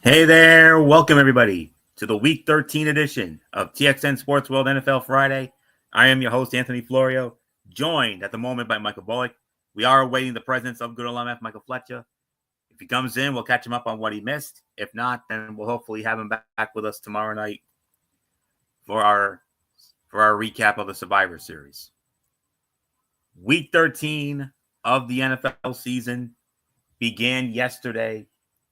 Hey there, welcome everybody to the Week 13 edition of TXN Sports World NFL Friday. I am your host, Anthony Florio, joined at the moment by Michael Bullock. We are awaiting the presence of good old MF Michael Fletcher. If he comes in, we'll catch him up on what he missed. If not, then we'll hopefully have him back with us tomorrow night for our recap of the Survivor Series. Week 13 of the NFL season began yesterday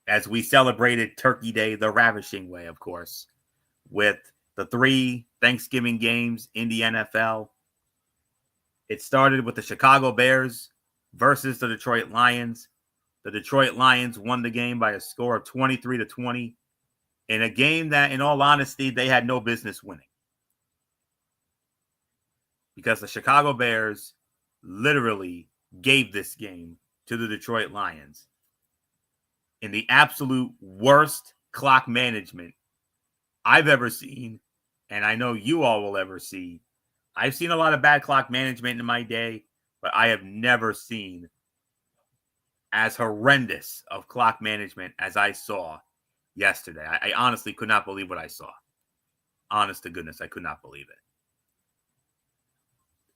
as we celebrated Turkey Day the ravishing way, of course, with the 3 Thanksgiving games in the NFL. It started with the Chicago Bears versus the Detroit Lions. The Detroit Lions won the game by a score of 23-20 in a game that, in all honesty, they had no business winning. Because the Chicago Bears literally gave this game to the Detroit Lions in the absolute worst clock management I've ever seen, and I know you all will ever see. I've seen a lot of bad clock management in my day, but I have never seen as horrendous of clock management as I saw yesterday. I honestly could not believe what I saw. Honest to goodness, I could not believe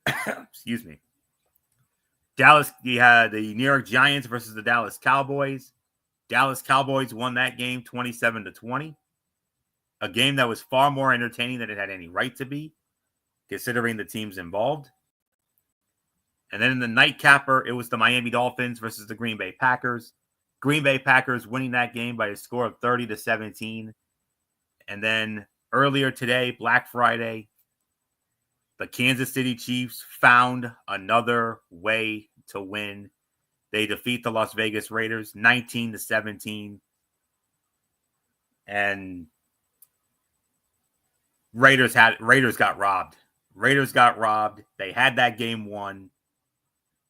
it. Excuse me. You had the New York Giants versus the Dallas Cowboys. Dallas Cowboys won that game 27-20. A game that was far more entertaining than it had any right to be, considering the teams involved. And then in the nightcapper, it was the Miami Dolphins versus the Green Bay Packers. Green Bay Packers winning that game by a score of 30-17. And then earlier today, Black Friday, the Kansas City Chiefs found another way to win. They defeat the Las Vegas Raiders 19-17. And Raiders got robbed. Raiders got robbed. They had that game won.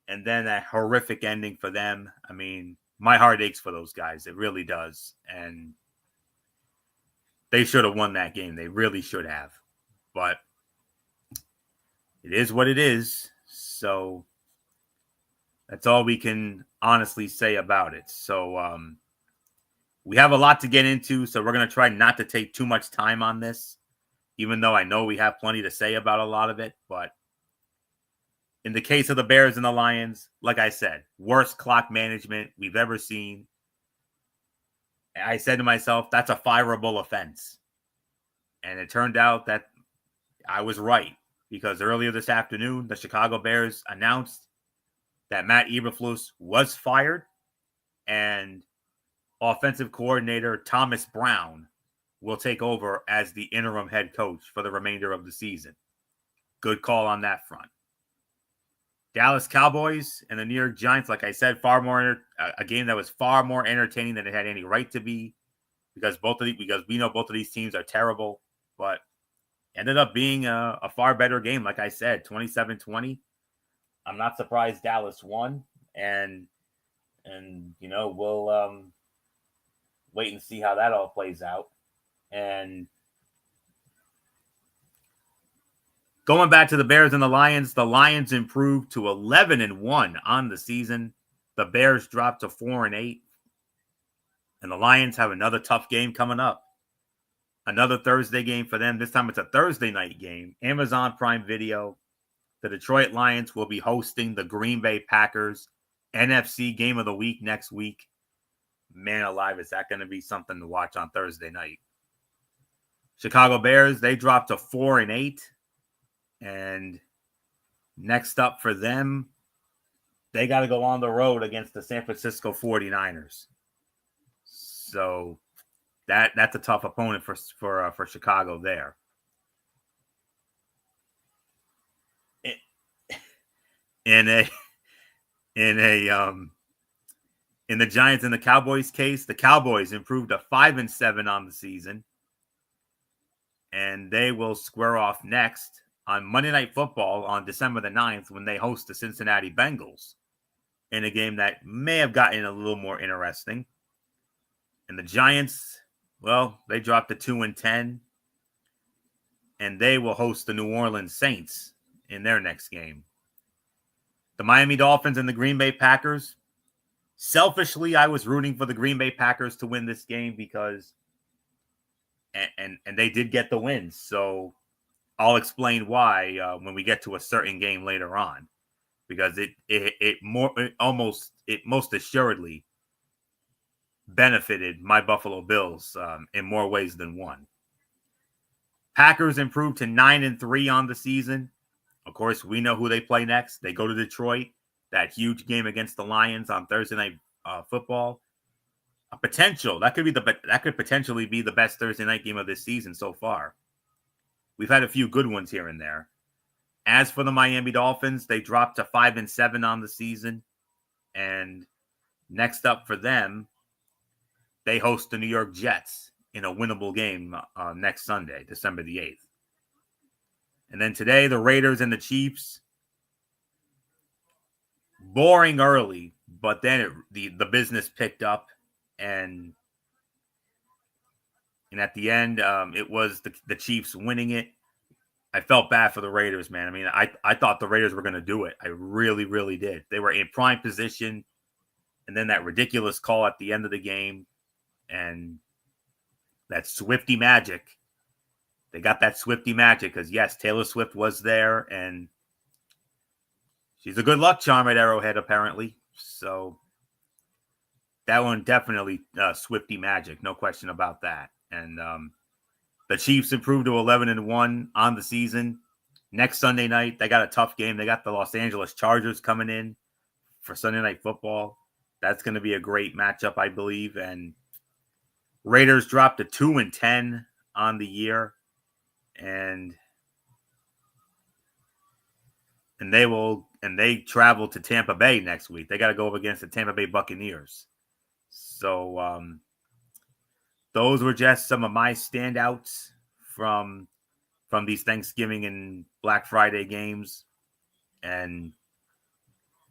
And then that horrific ending for them. I mean, my heart aches for those guys. It really does. And they should have won that game. They really should have. But it is what it is. So that's all we can honestly say about it. So we have a lot to get into, so we're going to try not to take too much time on this, even though I know we have plenty to say about a lot of it. But in the case of the Bears and the Lions, like I said, worst clock management we've ever seen. I said to myself, that's a fireable offense. And it turned out that I was right, because earlier this afternoon, the Chicago Bears announced that Matt Eberflus was fired, and offensive coordinator Thomas Brown will take over as the interim head coach for the remainder of the season. Good call on that front. Dallas Cowboys and the New York Giants, like I said, a game that was far more entertaining than it had any right to be, because we know both of these teams are terrible, but ended up being a far better game. Like I said, 27-20. I'm not surprised Dallas won, and we'll wait and see how that all plays out. And going back to the Bears and the Lions improved to 11-1 on the season. The Bears dropped to 4-8, and the Lions have another tough game coming up. Another Thursday game for them. This time it's a Thursday night game. Amazon Prime Video. The Detroit Lions will be hosting the Green Bay Packers. NFC Game of the Week next week. Man alive, is that going to be something to watch on Thursday night? Chicago Bears, they dropped to 4-8. And next up for them, they got to go on the road against the San Francisco 49ers. So that's a tough opponent for Chicago there. In the Giants and the Cowboys case, the Cowboys improved to 5-7 on the season, and they will square off next on Monday Night Football on December the 9th when they host the Cincinnati Bengals in a game that may have gotten a little more interesting. And the Giants, well, they dropped to 2-10, and they will host the New Orleans Saints in their next game. The Miami Dolphins and the Green Bay Packers, Selfishly, I was rooting for the Green Bay Packers to win this game because, and they did get the win. So I'll explain why when we get to a certain game later on, because it most assuredly benefited my Buffalo Bills in more ways than one. Packers improved to 9-3 on the season. Of course, we know who they play next. They go to Detroit. That huge game against the Lions on Thursday Night Football. That could potentially be the best Thursday night game of this season so far. We've had a few good ones here and there. As for the Miami Dolphins, they dropped to 5-7 on the season, and next up for them, they host the New York Jets in a winnable game next Sunday, December the 8th. And then today, the Raiders and the Chiefs. Boring early, but then the business picked up, and at the end, it was the Chiefs winning it. I felt bad for the Raiders, man. I mean, I thought the Raiders were going to do it. I really, really did. They were in prime position, and then that ridiculous call at the end of the game, and that Swiftie magic. They got that Swiftie magic because, yes, Taylor Swift was there, and she's a good luck charm at Arrowhead, apparently. So that one definitely Swiftie magic, no question about that. And the Chiefs improved to 11-1 on the season. Next Sunday night, they got a tough game. They got the Los Angeles Chargers coming in for Sunday Night Football. That's going to be a great matchup, I believe. And Raiders dropped to 2-10 on the year, and they travel to Tampa Bay next week. They got to go up against the Tampa Bay Buccaneers. So those were just some of my standouts from these Thanksgiving and Black Friday games, and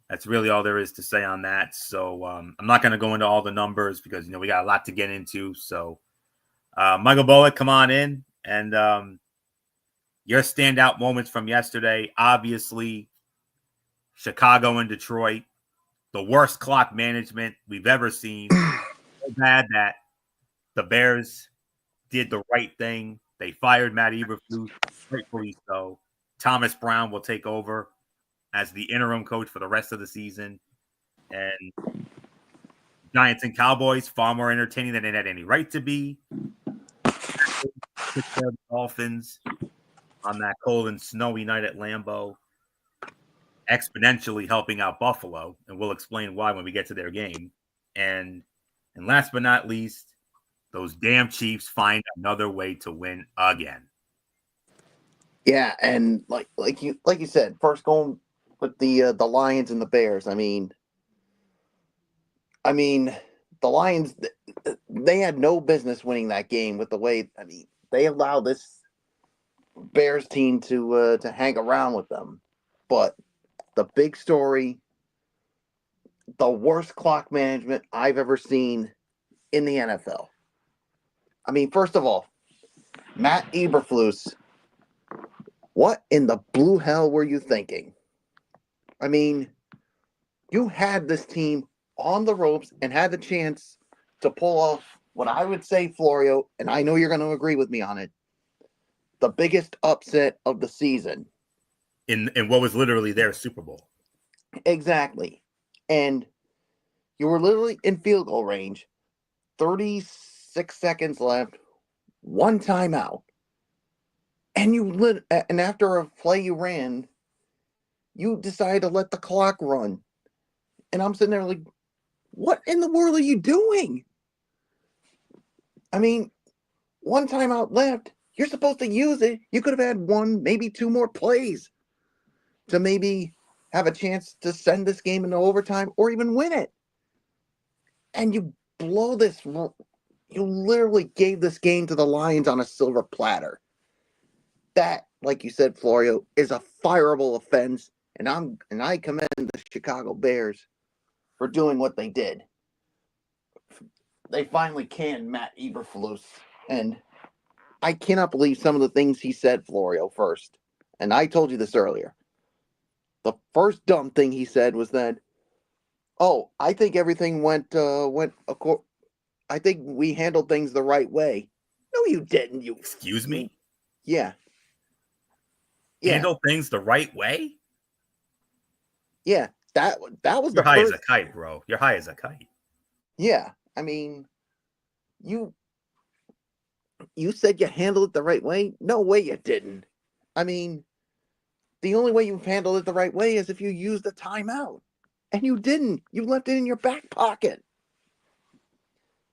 that's really all there is to say on that. So I'm not going to go into all the numbers because we got a lot to get into. So Michael Bullock, come on in, and your standout moments from yesterday. Obviously, Chicago and Detroit, the worst clock management we've ever seen. So bad that the Bears did the right thing. They fired Matt Eberflus, rightfully so. Thomas Brown will take over as the interim coach for the rest of the season. And Giants and Cowboys, far more entertaining than it had any right to be. Took care of the Dolphins on that cold and snowy night at Lambeau, exponentially helping out Buffalo, and we'll explain why when we get to their game. And last but not least, those damn Chiefs find another way to win again. Yeah, and like you said, first going with the Lions and the Bears. I mean, the Lions, they had no business winning that game with the way. I mean, they allowed this Bears team to hang around with them. But the big story, the worst clock management I've ever seen in the NFL. I mean, first of all, Matt Eberflus, what in the blue hell were you thinking? I mean, you had this team on the ropes and had the chance to pull off what I would say, Florio, and I know you're going to agree with me on it, the biggest upset of the season. In what was literally their Super Bowl. Exactly. And you were literally in field goal range, 36 seconds left, one timeout. And after a play you ran, you decided to let the clock run. And I'm sitting there like, what in the world are you doing? I mean, one timeout left. You're supposed to use it. You could have had one, maybe two more plays to maybe have a chance to send this game into overtime or even win it. And you blow this. You literally gave this game to the Lions on a silver platter. That, like you said, Florio, is a fireable offense. And I commend the Chicago Bears for doing what they did. They finally canned Matt Eberflus. And I cannot believe some of the things he said, Florio, first. And I told you this earlier. The first dumb thing he said was that, Oh, I think everything went. I think we handled things the right way. No, you didn't. Excuse You me? yeah, yeah, Handle things the right way? yeah. That was You're the high as a first. kite, bro. You're high as a kite. Yeah, I mean, you you said you handled it the right way. No way, you didn't. I mean, the only way you've handled it the right way is if you used the timeout, and you didn't. You left it in your back pocket.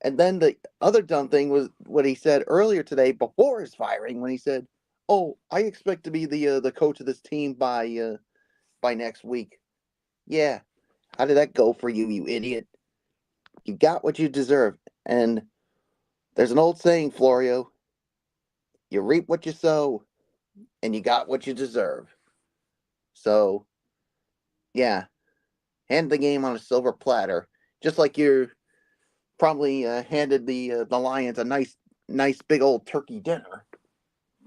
And then the other dumb thing was what he said earlier today before his firing, when he said, "Oh, I expect to be the coach of this team by next week." Yeah, how did that go for you, you idiot? You got what you deserve. And there's an old saying, Florio: you reap what you sow, and you got what you deserve. So yeah, hand the game on a silver platter, just like you probably handed the Lions a nice big old turkey dinner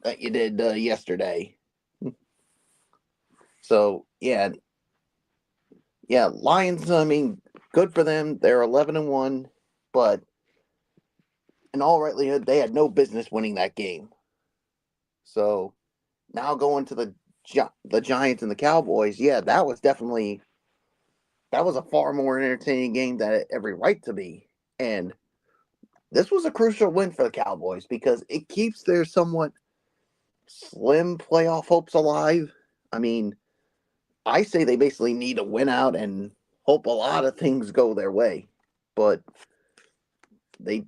that you did yesterday. So yeah, Lions. I mean, good for them. They're 11-1, but in all likelihood, they had no business winning that game. So now going to the Giants and the Cowboys, yeah, that was a far more entertaining game than it every right to be. And this was a crucial win for the Cowboys because it keeps their somewhat slim playoff hopes alive. I mean, I say they basically need to win out and hope a lot of things go their way. But they,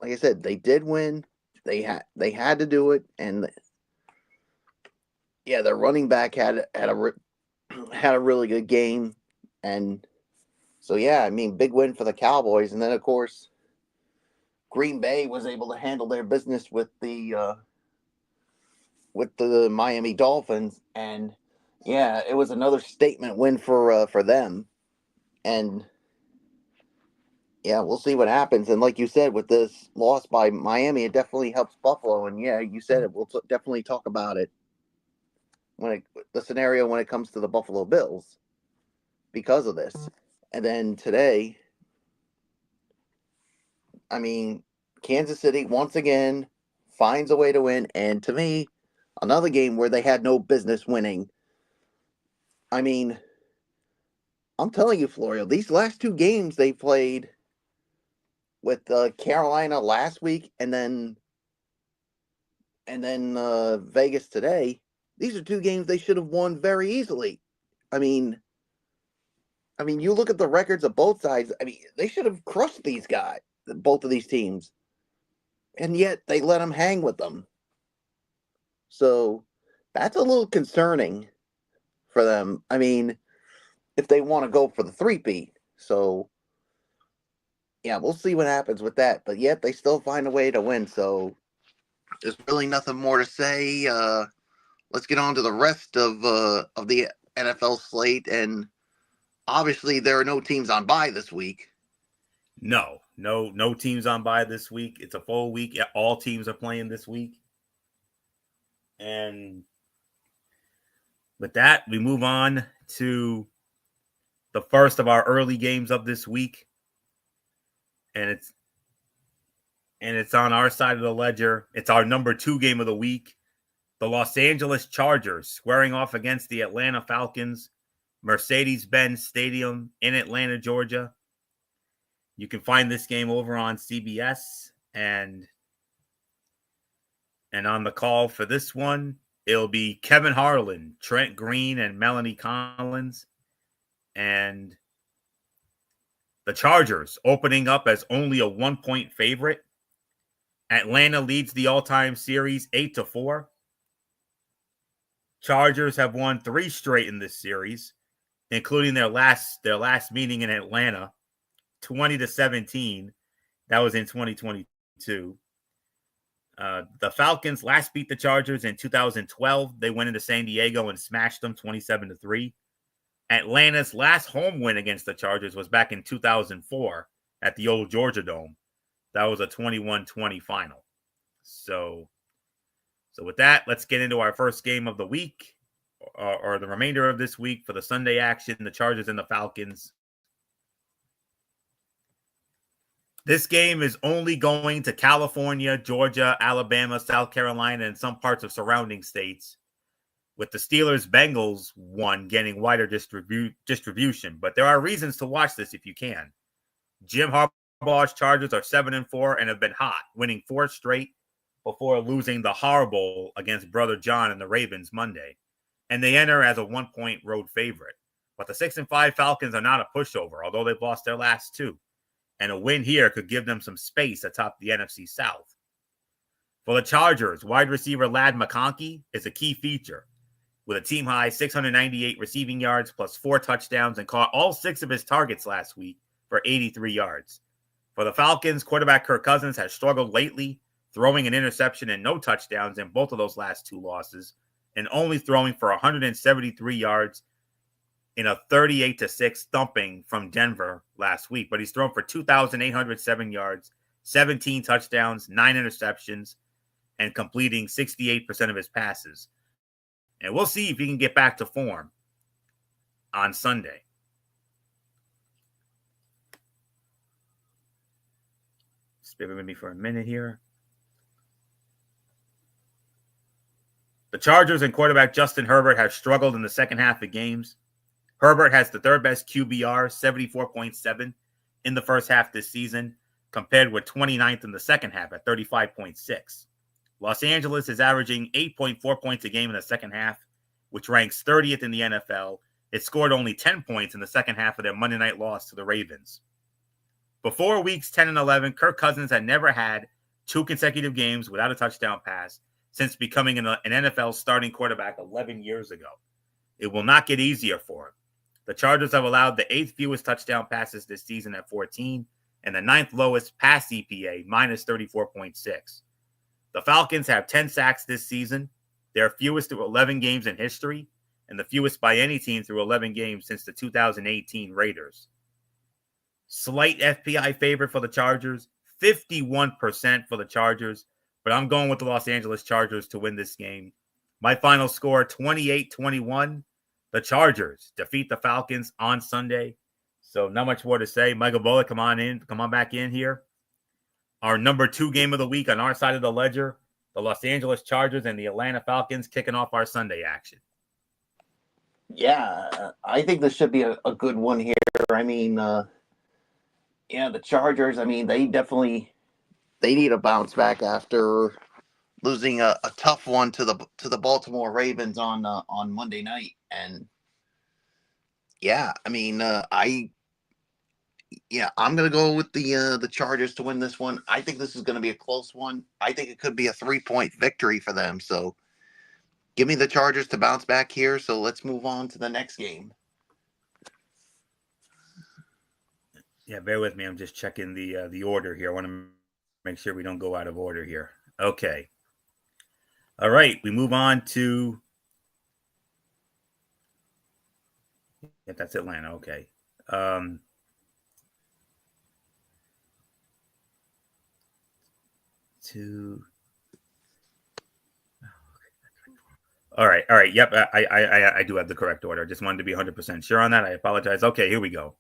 like I said, they did win. They had to do it, and yeah, their running back had a really good game, and so yeah, I mean, big win for the Cowboys, and then of course Green Bay was able to handle their business with the Miami Dolphins, and yeah, it was another statement win for them, and yeah, we'll see what happens. And like you said, with this loss by Miami, it definitely helps Buffalo. And yeah, you said it. We'll definitely talk about it the scenario when it comes to the Buffalo Bills because of this. And then today, I mean, Kansas City once again finds a way to win. And to me, another game where they had no business winning. I mean, I'm telling you, Florio, these last two games they played with Carolina last week, and then Vegas today. These are two games they should have won very easily. I mean, you look at the records of both sides. I mean, they should have crushed these guys, both of these teams, and yet they let them hang with them. So that's a little concerning for them. I mean, if they want to go for the three-peat. So yeah, we'll see what happens with that. But yet they still find a way to win. So there's really nothing more to say. Let's get on to the rest of the NFL slate, and obviously there are no teams on bye this week. No teams on bye this week. It's a full week. All teams are playing this week. And with that, we move on to the first of our early games of this week. And it's on our side of the ledger. It's our number 2 game of the week. The Los Angeles Chargers squaring off against the Atlanta Falcons, Mercedes-Benz Stadium in Atlanta, Georgia. You can find this game over on CBS, and on the call for this one, it'll be Kevin Harlan, Trent Green, and Melanie Collins. And the Chargers opening up as only a 1-point favorite. Atlanta leads the all-time series 8-4. Chargers have won 3 straight in this series, including their last meeting in Atlanta, 20-17. That was in 2022. The Falcons last beat the Chargers in 2012. They went into San Diego and smashed them 27-3. Atlanta's last home win against the Chargers was back in 2004 at the old Georgia Dome. That was a 21-20 final. So with that, let's get into our first game of the week, or the remainder of this week for the Sunday action, the Chargers and the Falcons. This game is only going to California, Georgia, Alabama, South Carolina, and some parts of surrounding states, with the Steelers-Bengals one getting wider distribution. But there are reasons to watch this if you can. Jim Harbaugh's Chargers are 7-4 and have been hot, winning 4 straight before losing the horrible against Brother John and the Ravens Monday. And they enter as a 1-point road favorite. But the 6-5 Falcons are not a pushover, although they've lost their last 2. And a win here could give them some space atop the NFC South. For the Chargers, wide receiver Ladd McConkey is a key feature, with a team-high 698 receiving yards plus 4 touchdowns, and caught all 6 of his targets last week for 83 yards. For the Falcons, quarterback Kirk Cousins has struggled lately, throwing an interception and no touchdowns in both of those last 2 losses, and only throwing for 173 yards in a 38-6 thumping from Denver last week. But he's thrown for 2,807 yards, 17 touchdowns, 9 interceptions, and completing 68% of his passes. And we'll see if he can get back to form on Sunday. Just bear with me for a minute here. The Chargers and quarterback Justin Herbert have struggled in the second half of games. Herbert has the third best QBR, 74.7, in the first half this season, compared with 29th in the second half at 35.6. Los Angeles is averaging 8.4 points a game in the second half, which ranks 30th in the NFL. It scored only 10 points in the second half of their Monday night loss to the Ravens. Before weeks 10 and 11, Kirk Cousins had never had 2 consecutive games without a touchdown pass since becoming an NFL starting quarterback 11 years ago. It will not get easier for him. The Chargers have allowed the 8th fewest touchdown passes this season at 14 and the 9th lowest pass EPA, minus 34.6. The Falcons have 10 sacks this season, their fewest through 11 games in history, and the fewest by any team through 11 games since the 2018 Raiders. Slight FPI favorite for the Chargers, 51% for the Chargers, but I'm going with the Los Angeles Chargers to win this game. My final score, 28-21. The Chargers defeat the Falcons on Sunday. So not much more to say. Michael Bullock, come on back in here. Our number 2 game of the week on our side of the ledger, the Los Angeles Chargers and the Atlanta Falcons kicking off our Sunday action. Yeah, I think this should be a good one here. I mean, the Chargers, I mean, they need a bounce back after losing a tough one to the Baltimore Ravens on Monday night. And yeah, I mean, I'm gonna go with the Chargers to win this one. I think this is gonna be a close one. I think it could be a 3-point victory for them. So give me the Chargers to bounce back here. So let's move on to the next game. Yeah, bear with me. I'm just checking the order here. I want to make sure we don't go out of order here. Okay. All right, we move on to. Yeah, that's Atlanta. Okay. All right. Yep, I do have the correct order. I just wanted to be 100% sure on that. I apologize. Okay, here we go.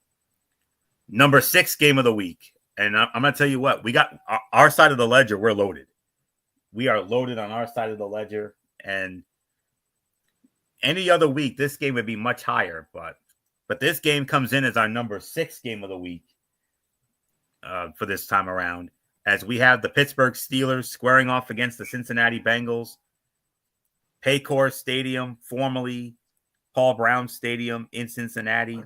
Number 6 game of the week. And I'm going to tell you what. We got our side of the ledger. We're loaded. We are loaded on our side of the ledger. And any other week, this game would be much higher. But this game comes in as our number 6 game of the week for this time around, as we have the Pittsburgh Steelers squaring off against the Cincinnati Bengals. Paycor Stadium, formerly Paul Brown Stadium in Cincinnati.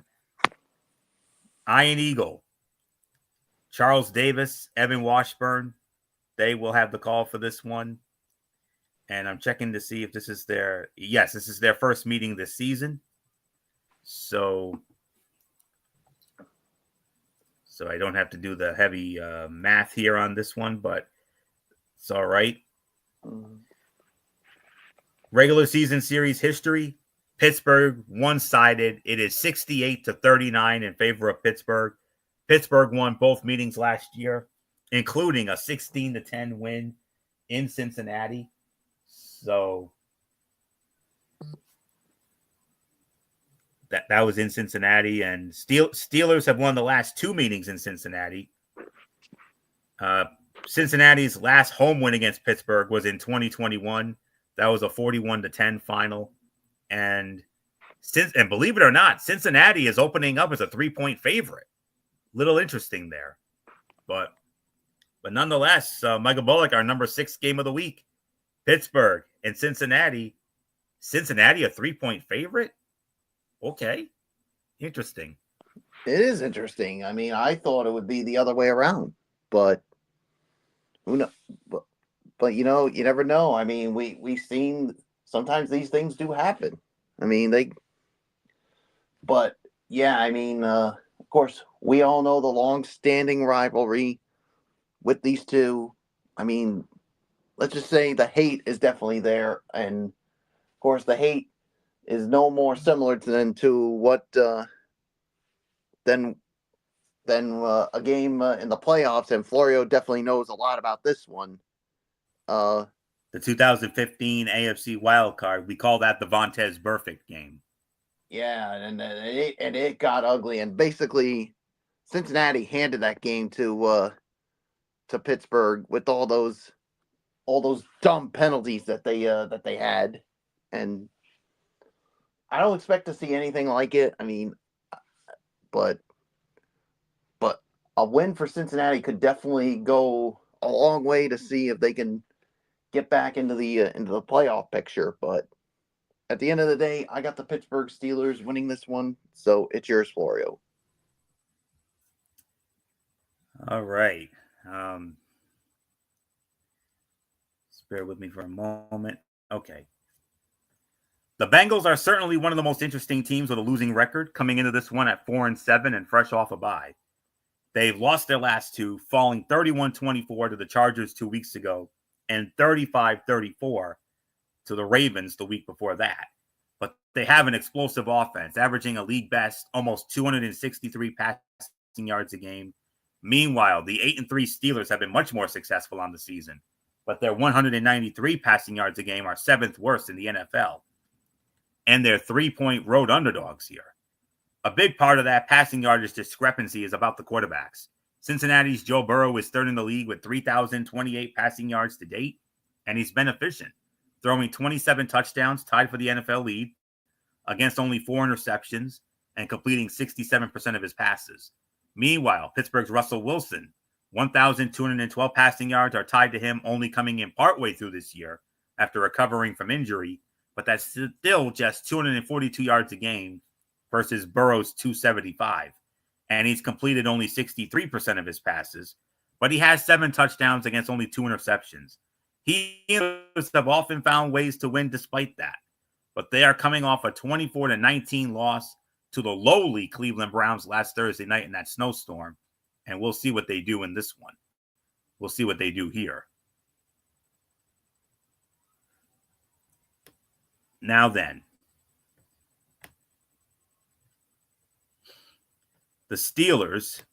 Iron Eagle, Charles Davis, Evan Washburn, they will have the call for this one. And I'm checking to see if this is their first meeting this season. So I don't have to do the heavy math here on this one, but it's all right. Regular season series history, Pittsburgh one-sided. It is 68-39 in favor of Pittsburgh. Pittsburgh won both meetings last year, including a 16-10 win in Cincinnati. So that was in Cincinnati, and Steelers have won the last 2 meetings in Cincinnati. Cincinnati's last home win against Pittsburgh was in 2021. That was a 41-10 final. And believe it or not, Cincinnati is opening up as a 3-point favorite. Little interesting there. But nonetheless, Michael Bullock, our number 6 game of the week. Pittsburgh and Cincinnati. Cincinnati a 3-point favorite? Okay. Interesting. It is interesting. I mean, I thought it would be the other way around, but who knows? But you know, you never know. I mean, we've seen sometimes these things do happen. I mean, but yeah, I mean, of course, we all know the long-standing rivalry with these two. I mean, let's just say the hate is definitely there, and of course, the hate is no more similar to what than a game in the playoffs, and Florio definitely knows a lot about this one. The 2015 AFC wild card, we call that the Vontaze Burfict game. Yeah, and it got ugly, and basically Cincinnati handed that game to Pittsburgh with all those dumb penalties that they had, and I don't expect to see anything like it. I mean, but a win for Cincinnati could definitely go a long way to see if they can get back into the playoff picture. But at the end of the day, I got the Pittsburgh Steelers winning this one, so it's yours, Florio. All right. Just bear with me for a moment. Okay. The Bengals are certainly one of the most interesting teams with a losing record, coming into this one at 4-7 and fresh off a bye. They've lost their last two, falling 31-24 to the Chargers 2 weeks ago and 35-34 to the Ravens the week before that. But they have an explosive offense, averaging a league best almost 263 passing yards a game. Meanwhile, the 8-3 Steelers have been much more successful on the season, but their 193 passing yards a game are 7th worst in the NFL. And they're 3-point road underdogs here. A big part of that passing yardage discrepancy is about the quarterbacks. Cincinnati's Joe Burrow is third in the league with 3,028 passing yards to date, and he's been efficient, throwing 27 touchdowns, tied for the NFL lead, against only 4 interceptions, and completing 67% of his passes. Meanwhile, Pittsburgh's Russell Wilson, 1,212 passing yards are tied to him, only coming in partway through this year after recovering from injury, but that's still just 242 yards a game versus Burrow's 275. And he's completed only 63% of his passes, but he has 7 touchdowns against only 2 interceptions. He have often found ways to win despite that, but they are coming off a 24-19 loss to the lowly Cleveland Browns last Thursday night in that snowstorm, and we'll see what they do in this one. We'll see what they do here. Now then, the Steelers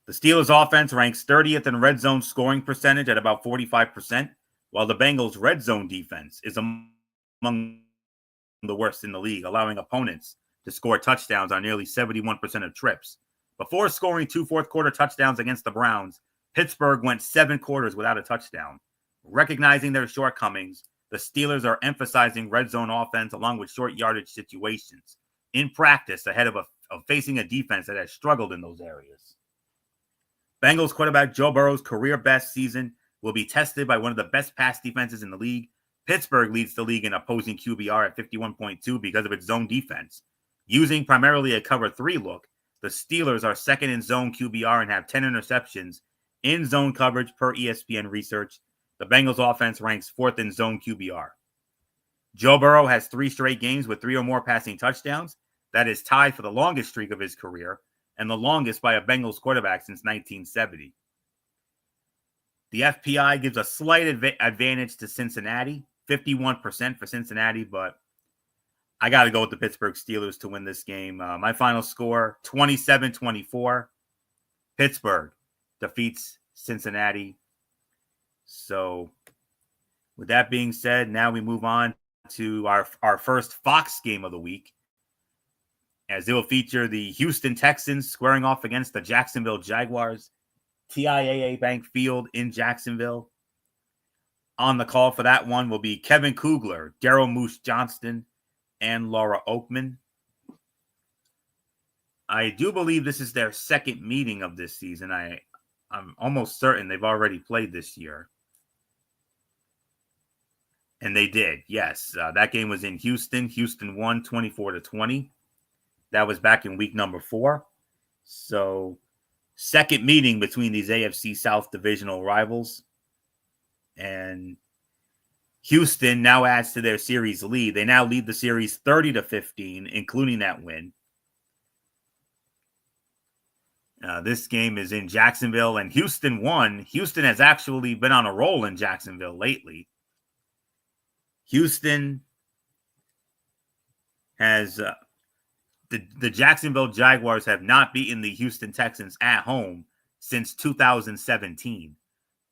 offense ranks 30th in red zone scoring percentage at about 45%, while the Bengals' red zone defense is among the worst in the league, allowing opponents to score touchdowns on nearly 71% of trips. Before scoring 2 fourth-quarter touchdowns against the Browns, Pittsburgh went 7 quarters without a touchdown. Recognizing their shortcomings, the Steelers are emphasizing red zone offense along with short yardage situations in practice ahead of facing a defense that has struggled in those areas. Bengals quarterback Joe Burrow's career best season will be tested by one of the best pass defenses in the league. Pittsburgh leads the league in opposing QBR at 51.2 because of its zone defense. Using primarily a cover 3 look, the Steelers are second in zone QBR and have 10 interceptions in zone coverage per ESPN research. The Bengals offense ranks 4th in zone QBR. Joe Burrow has 3 straight games with 3 or more passing touchdowns. That is tied for the longest streak of his career and the longest by a Bengals quarterback since 1970. The FPI gives a slight advantage to Cincinnati, 51% for Cincinnati, but I got to go with the Pittsburgh Steelers to win this game. My final score, 27-24. Pittsburgh defeats Cincinnati. So with that being said, now we move on to our first Fox game of the week, as it will feature the Houston Texans squaring off against the Jacksonville Jaguars. TIAA Bank Field in Jacksonville. On the call for that one will be Kevin Kugler, Daryl Moose Johnston, and Laura Oakman. I do believe this is their second meeting of this season. I'm almost certain they've already played this year. And they did, yes. That game was in Houston. Houston won 24-20. That was back in week number 4. So, second meeting between these AFC South divisional rivals. And Houston now adds to their series lead. They now lead the series 30-15, including that win. This game is in Jacksonville, and Houston won. Houston has actually been on a roll in Jacksonville lately. Houston has the Jacksonville Jaguars have not beaten the Houston Texans at home since 2017,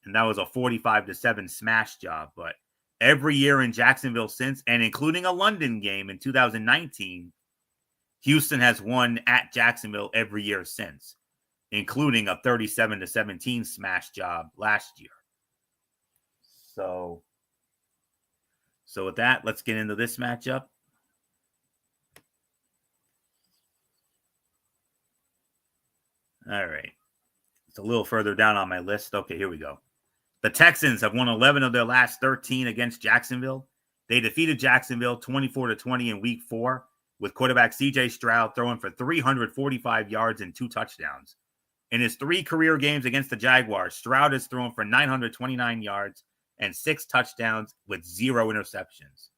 and that was a 45-7 smash job. But every year in Jacksonville since, and including a London game in 2019, Houston has won at Jacksonville every year since, including a 37-17 smash job last year. So with that, let's get into this matchup. All right. It's a little further down on my list. Okay, here we go. The Texans have won 11 of their last 13 against Jacksonville. They defeated Jacksonville 24-20 in week 4 with quarterback C.J. Stroud throwing for 345 yards and 2 touchdowns. In his 3 career games against the Jaguars, Stroud has thrown for 929 yards and 6 touchdowns with 0 interceptions.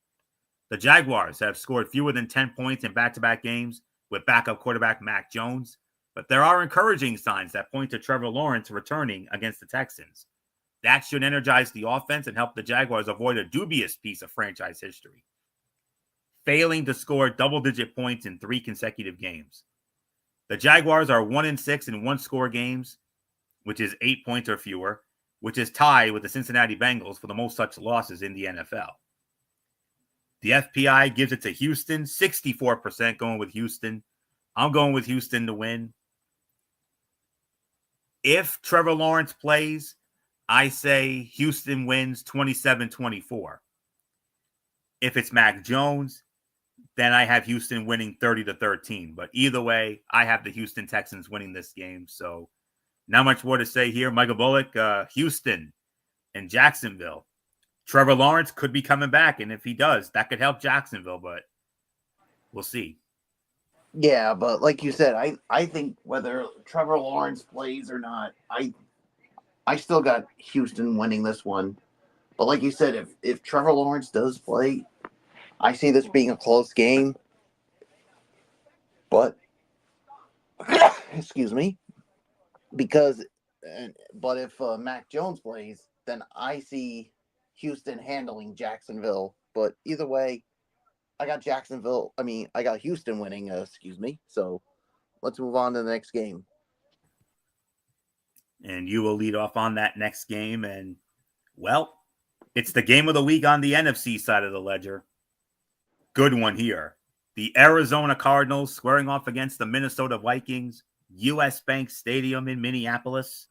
The Jaguars have scored fewer than 10 points in back-to-back games with backup quarterback Mac Jones, but there are encouraging signs that point to Trevor Lawrence returning against the Texans. That should energize the offense and help the Jaguars avoid a dubious piece of franchise history, failing to score double-digit points in 3 consecutive games. The Jaguars are 1-6 in one-score games, which is 8 points or fewer, which is tied with the Cincinnati Bengals for the most such losses in the NFL. The FPI gives it to Houston, 64% going with Houston. I'm going with Houston to win. If Trevor Lawrence plays, I say Houston wins 27-24. If it's Mac Jones, then I have Houston winning 30-13. But either way, I have the Houston Texans winning this game. So not much more to say here. Michael Bullock, Houston and Jacksonville. Trevor Lawrence could be coming back, and if he does, that could help Jacksonville, but we'll see. Yeah, but like you said, I think whether Trevor Lawrence plays or not, I still got Houston winning this one. But like you said, if Trevor Lawrence does play, I see this being a close game. But excuse me, but if Mac Jones plays, then I see Houston handling Jacksonville. But either way, I got Houston winning, So let's move on to the next game. And you will lead off on that next game. And, well, it's the game of the week on the NFC side of the ledger. Good one here. The Arizona Cardinals squaring off against the Minnesota Vikings, US Bank Stadium in Minneapolis.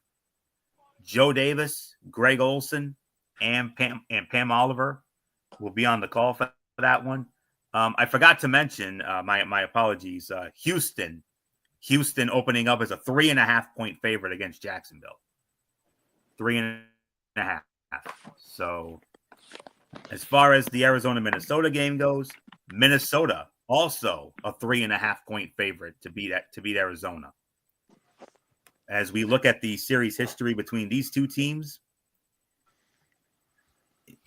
Joe Davis, Greg Olson, and Pam Oliver will be on the call for that one. I forgot to mention, my apologies, Houston opening up as a 3.5-point favorite against Jacksonville. 3.5. So as far as the Arizona-Minnesota game goes, Minnesota also a 3.5-point favorite to beat Arizona. As we look at the series history between these two teams,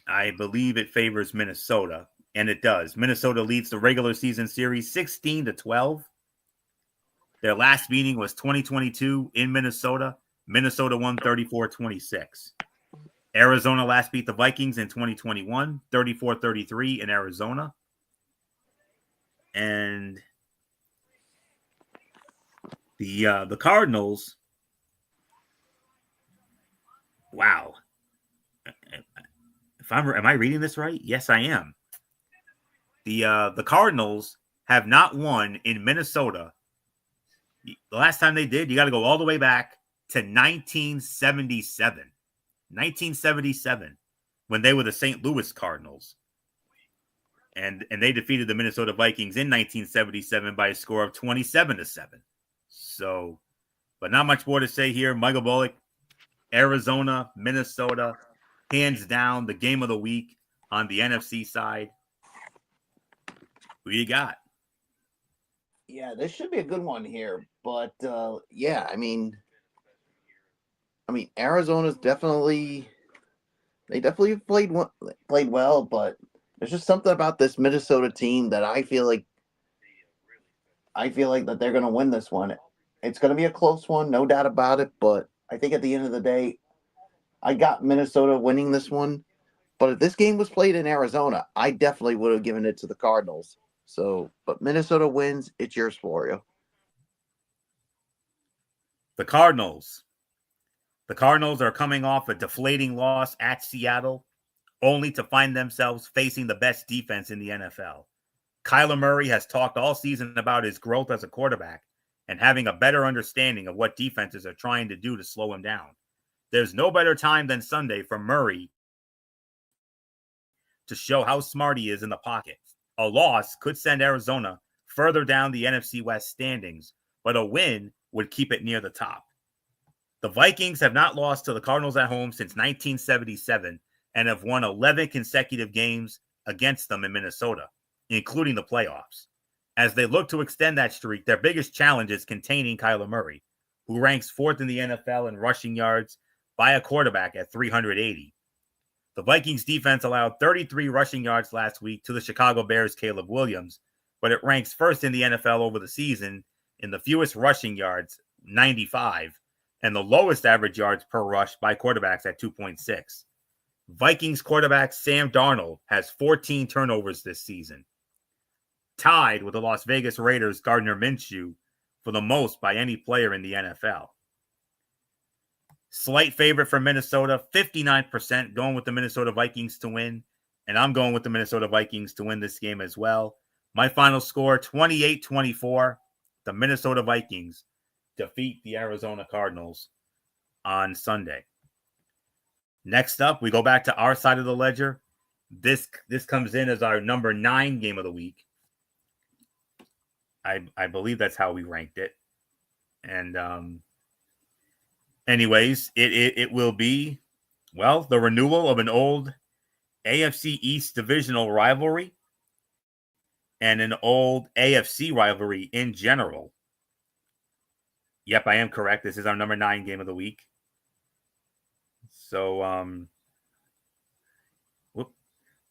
I believe it favors Minnesota, and it does. Minnesota leads the regular season series 16-12. Their last meeting was 2022 in Minnesota. Minnesota won 34-26. Arizona last beat the Vikings in 2021, 34-33 in Arizona. And the Cardinals, wow. Am I reading this right? Yes, I am. The Cardinals have not won in Minnesota. The last time they did, you got to go all the way back to 1977. 1977, when they were the St. Louis Cardinals. And they defeated the Minnesota Vikings in 1977 by a score of 27-7. So, but not much more to say here. Michael Bullock, Arizona, Minnesota, hands down the game of the week on the NFC side. Who you got? Yeah, this should be a good one here. But yeah, I mean, Arizona's definitely played well, but there's just something about this Minnesota team that I feel like that they're going to win this one. It's going to be a close one, no doubt about it. But I think at the end of the day, I got Minnesota winning this one. But if this game was played in Arizona, I definitely would have given it to the Cardinals. So, but Minnesota wins. It's yours, Florio. The Cardinals. The Cardinals are coming off a deflating loss at Seattle, only to find themselves facing the best defense in the NFL. Kyler Murray has talked all season about his growth as a quarterback and having a better understanding of what defenses are trying to do to slow him down. There's no better time than Sunday for Murray to show how smart he is in the pocket. A loss could send Arizona further down the NFC West standings, but a win would keep it near the top. The Vikings have not lost to the Cardinals at home since 1977 and have won 11 consecutive games against them in Minnesota, including the playoffs. As they look to extend that streak, their biggest challenge is containing Kyler Murray, who ranks fourth in the NFL in rushing yards by a quarterback at 380. The Vikings defense allowed 33 rushing yards last week to the Chicago Bears' Caleb Williams, but it ranks first in the NFL over the season in the fewest rushing yards, 95, and the lowest average yards per rush by quarterbacks at 2.6. Vikings quarterback Sam Darnold has 14 turnovers this season, tied with the Las Vegas Raiders' Gardner Minshew for the most by any player in the NFL. Slight favorite for Minnesota, 59% going with the Minnesota Vikings to win, and I'm going with the Minnesota Vikings to win this game as well. My final score, 28-24. The Minnesota Vikings defeat the Arizona Cardinals on Sunday. Next up, we go back to our side of the ledger. This comes in as our number 9 game of the week. I believe that's how we ranked it. And anyways, it will be, well, the renewal of an old AFC East divisional rivalry and an old AFC rivalry in general. Yep, I am correct. This is our number 9 game of the week. So,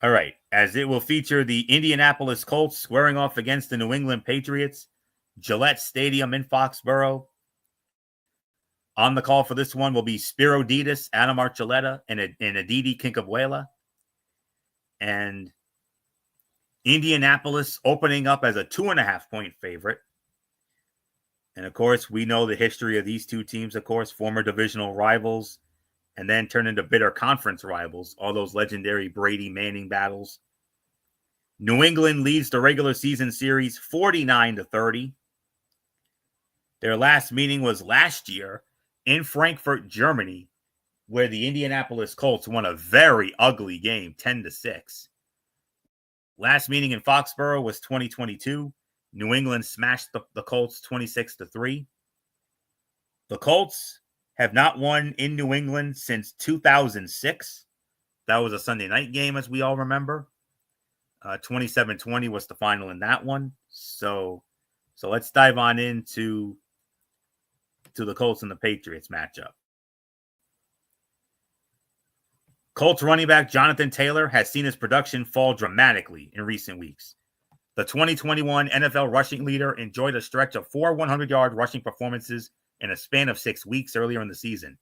all right. As it will feature the Indianapolis Colts squaring off against the New England Patriots, Gillette Stadium in Foxborough. On the call for this one will be Spiro Ditas, Adam Archuleta, and Aditi Kinkabwela. And Indianapolis opening up as a 2.5-point favorite. And, of course, we know the history of these two teams, of course, former divisional rivals, and then turn into bitter conference rivals, all those legendary Brady-Manning battles. New England leads the regular season series 49-30. Their last meeting was last year in Frankfurt, Germany, where the Indianapolis Colts won a very ugly game, 10-6. Last meeting in Foxborough was 2022. New England smashed the Colts 26-3. The Colts have not won in New England since 2006. That was a Sunday night game, as we all remember. 27-20 was the final in that one. So let's dive on into the Colts and the Patriots matchup. Colts running back Jonathan Taylor has seen his production fall dramatically in recent weeks. The 2021 NFL rushing leader enjoyed a stretch of 4 100-yard rushing performances in a span of 6 weeks earlier in the season.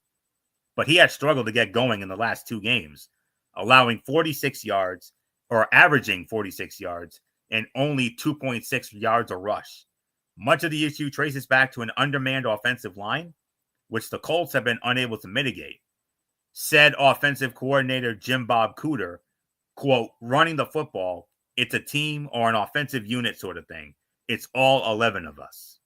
But he had struggled to get going in the last 2 games, allowing 46 yards or averaging 46 yards and only 2.6 yards a rush. Much of the issue traces back to an undermanned offensive line, which the Colts have been unable to mitigate. Said offensive coordinator Jim Bob Cooter, quote, running the football, it's a team or an offensive unit sort of thing. It's all 11 of us.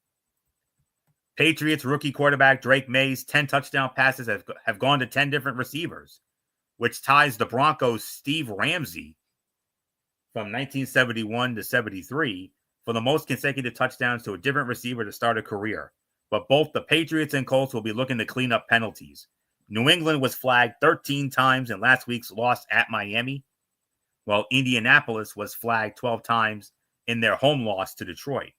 Patriots rookie quarterback Drake May's 10 touchdown passes have gone to 10 different receivers, which ties the Broncos' Steve Ramsey from 1971 to 73 for the most consecutive touchdowns to a different receiver to start a career. But both the Patriots and Colts will be looking to clean up penalties. New England was flagged 13 times in last week's loss at Miami, while Indianapolis was flagged 12 times in their home loss to Detroit.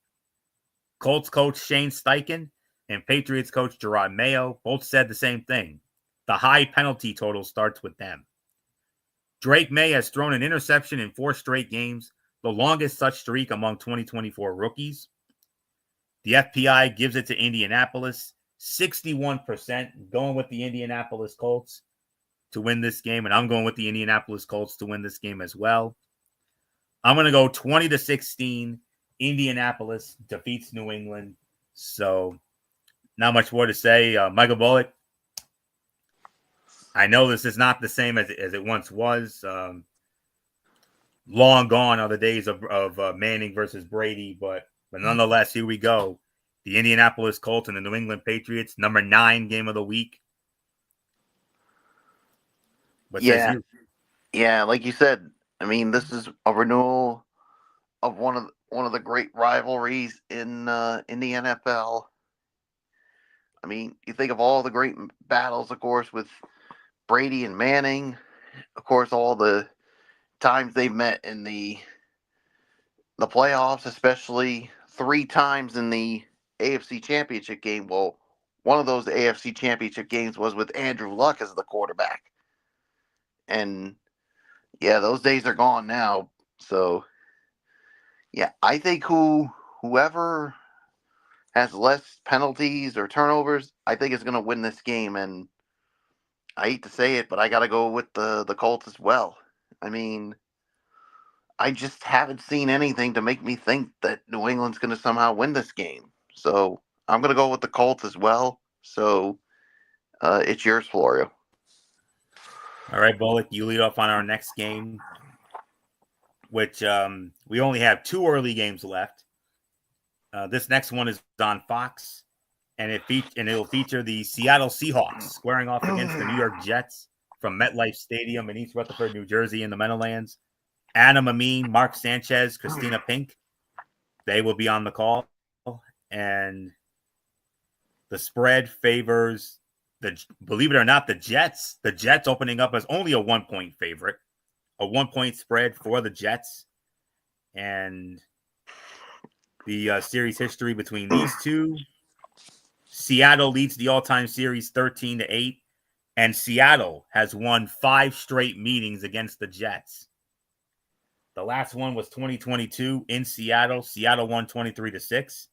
Colts coach Shane Steichen and Patriots coach Gerard Mayo both said the same thing. The high penalty total starts with them. Drake May has thrown an interception in 4 straight games, the longest such streak among 2024 rookies. The FPI gives it to Indianapolis, 61% going with the Indianapolis Colts to win this game, and I'm going with the Indianapolis Colts to win this game as well. I'm going to go 20-16. Indianapolis defeats New England. So, not much more to say. Michael Bullock, I know this is not the same as it once was. Long gone are the days of Manning versus Brady, but nonetheless, here we go. The Indianapolis Colts and the New England Patriots, number 9 game of the week. What says you? Yeah, like you said, I mean, this is a renewal of one of the great rivalries in the NFL. I mean, you think of all the great battles, of course, with Brady and Manning. Of course, all the times they've met in the playoffs, especially 3 times in the AFC Championship game. Well, one of those AFC Championship games was with Andrew Luck as the quarterback. And yeah, those days are gone now. So yeah, I think whoever has less penalties or turnovers, I think is going to win this game. And I hate to say it, but I got to go with the Colts as well. I mean, I just haven't seen anything to make me think that New England's going to somehow win this game. So I'm going to go with the Colts as well. So it's yours, Florio. All right, Bullock, you lead off on our next game, which we only have 2 early games left. This next one is on Fox, and it'll feature the Seattle Seahawks squaring off against the New York Jets from MetLife Stadium in East Rutherford, New Jersey, in the Meadowlands. Adam Amin, Mark Sanchez, Christina Pink, they will be on the call, and the spread favors believe it or not, the Jets. The Jets opening up as only a 1-point favorite, a 1-point spread for the Jets, and the series history between these two. Seattle leads the all-time series 13-8, and Seattle has won 5 straight meetings against the Jets. The last one was 2022 in Seattle. Seattle won 23-6.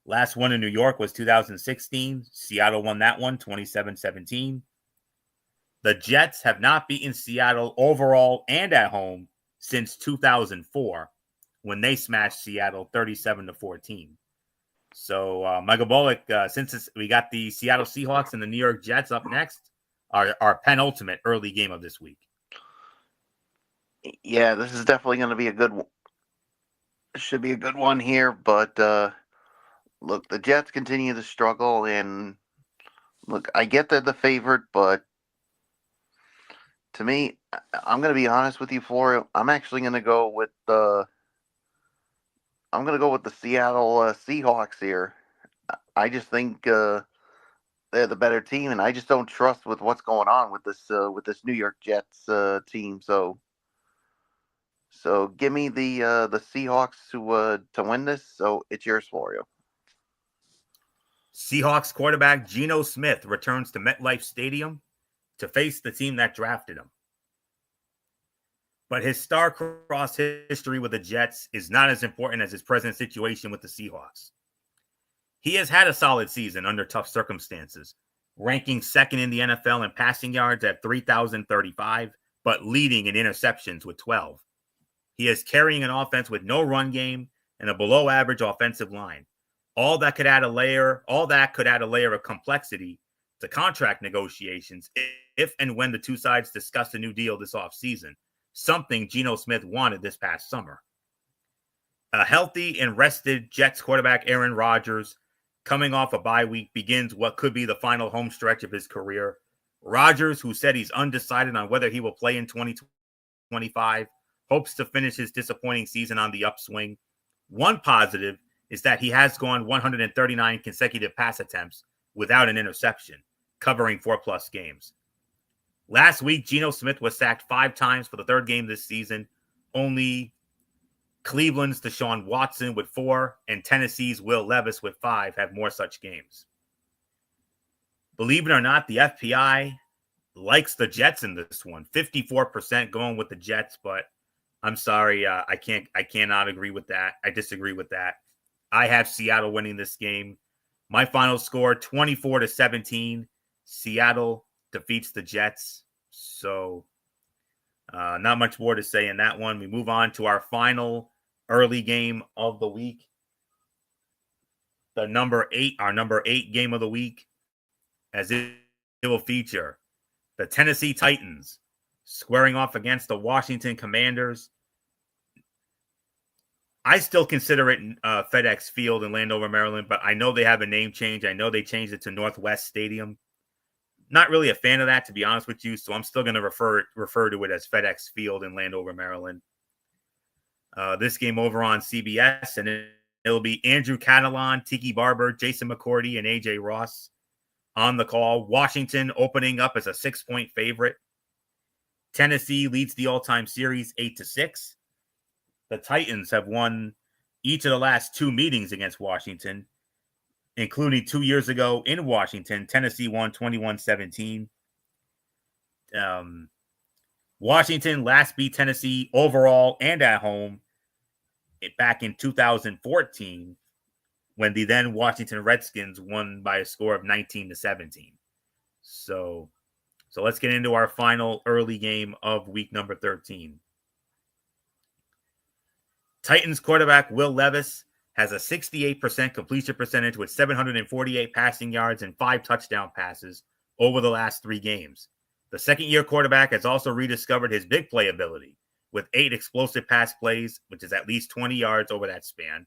Last one in New York was 2016. Seattle won that one 27-17. The Jets have not beaten Seattle overall and at home since 2004 when they smashed Seattle 37-14. So, Michael Bullock, since we got the Seattle Seahawks and the New York Jets up next, our penultimate early game of this week. Yeah, this is definitely going to be a good one. Should be a good one here, but look, the Jets continue to struggle, and look, I get they're the favorite, but to me, I'm going to be honest with you, Florio. I'm actually going to go with the Seattle Seahawks here. I just think they're the better team, and I just don't trust with what's going on with this New York Jets team. So give me the Seahawks to win this. So it's yours, Florio. Seahawks quarterback Geno Smith returns to MetLife Stadium to face the team that drafted him. But his star-crossed history with the Jets is not as important as his present situation with the Seahawks. He has had a solid season under tough circumstances, ranking 2nd in the NFL in passing yards at 3,035, but leading in interceptions with 12. He is carrying an offense with no run game and a below-average offensive line. All that could add a layer of complexity to contract negotiations if and when the two sides discuss a new deal this offseason, something Geno Smith wanted this past summer. A healthy and rested Jets quarterback Aaron Rodgers coming off a bye week, begins what could be the final home stretch of his career. Rodgers, who said he's undecided on whether he will play in 2025, hopes to finish his disappointing season on the upswing. One positive is that he has gone 139 consecutive pass attempts without an interception, covering 4+ games. Last week, Geno Smith was sacked 5 times for the third game this season. Only Cleveland's Deshaun Watson with 4 and Tennessee's Will Levis with 5 have more such games. Believe it or not, the FPI likes the Jets in this one. 54% going with the Jets, but I'm sorry, I cannot agree with that. I disagree with that. I have Seattle winning this game. My final score, 24-17. Seattle defeats the Jets. So not much more to say in that one. We move on to our final early game of the week. Our number 8 game of the week, as it will feature the Tennessee Titans squaring off against the Washington Commanders. I still consider it FedEx Field in Landover, Maryland, but I know they have a name change. I know they changed it to Northwest Stadium. Not really a fan of that, to be honest with you, so I'm still going to refer to it as FedEx Field in Landover, Maryland. This game over on CBS, and it'll be Andrew Catalan, Tiki Barber, Jason McCourty, and AJ Ross on the call. Washington opening up as a 6-point favorite. Tennessee leads the all-time series 8-6. The Titans have won each of the last 2 meetings against Washington, including 2 years ago in Washington. Tennessee won 21-17. Washington last beat Tennessee overall and at home back in 2014 when the then Washington Redskins won by a score of 19-17. So let's get into our final early game of week number 13. Titans quarterback Will Levis has a 68% completion percentage with 748 passing yards and 5 touchdown passes over the last 3 games. The second-year quarterback has also rediscovered his big play ability with 8 explosive pass plays, which is at least 20 yards over that span.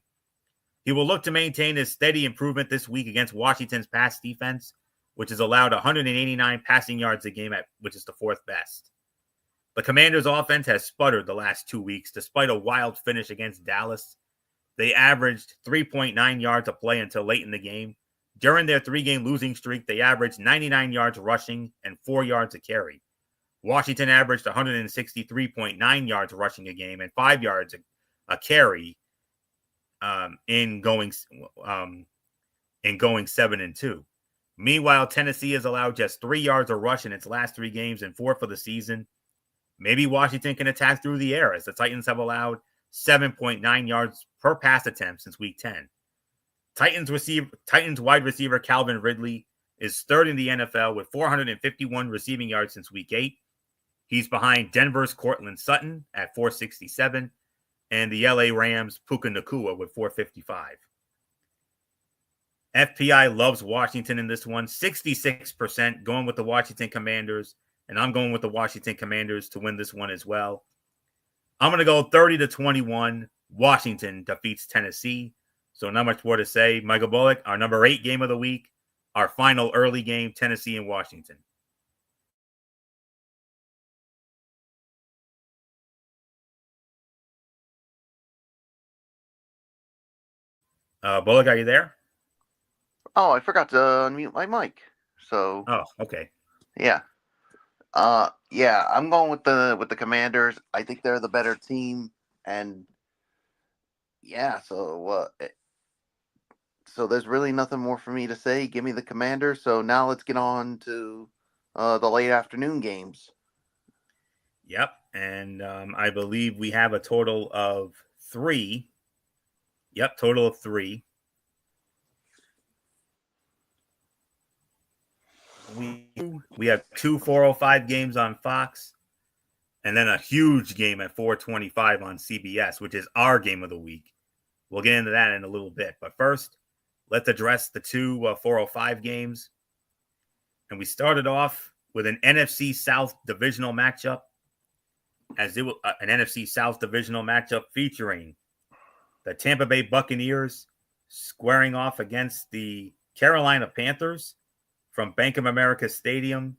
He will look to maintain his steady improvement this week against Washington's pass defense, which has allowed 189 passing yards a game, which is the 4th best. The Commanders' offense has sputtered the last 2 weeks, despite a wild finish against Dallas. They averaged 3.9 yards a play until late in the game. During their 3-game losing streak, they averaged 99 yards rushing and 4 yards a carry. Washington averaged 163.9 yards rushing a game and 5 yards a carry in going 7-2. Meanwhile, Tennessee has allowed just 3 yards a rush in its last 3 games and 4 for the season. Maybe Washington can attack through the air, as the Titans have allowed 7.9 yards per pass attempt since week 10. Titans wide receiver Calvin Ridley is 3rd in the NFL with 451 receiving yards since week 8. He's behind Denver's Cortland Sutton at 467 and the LA Rams' Puka Nacua with 455. FPI loves Washington in this one, 66% going with the Washington Commanders, and I'm going with the Washington Commanders to win this one as well. I'm going to go 30-21. Washington defeats Tennessee. So not much more to say. Michael Bullock, our number 8 game of the week, our final early game, Tennessee and Washington. Bullock, are you there? Oh, I forgot to unmute my mic. So. Oh, okay. Yeah. Yeah, I'm going with the Commanders. I think they're the better team, and yeah, so there's really nothing more for me to say. Give me the Commanders. So now let's get on to the late afternoon games. Yep, and I believe we have a total of 3. Yep, total of 3. We have 2 4:05 games on Fox, and then a huge game at 4:25 on CBS, which is our game of the week. We'll get into that in a little bit. But first, let's address the 2 4:05 games. And we started off with an NFC South divisional matchup, as it was an NFC South divisional matchup featuring the Tampa Bay Buccaneers squaring off against the Carolina Panthers from Bank of America Stadium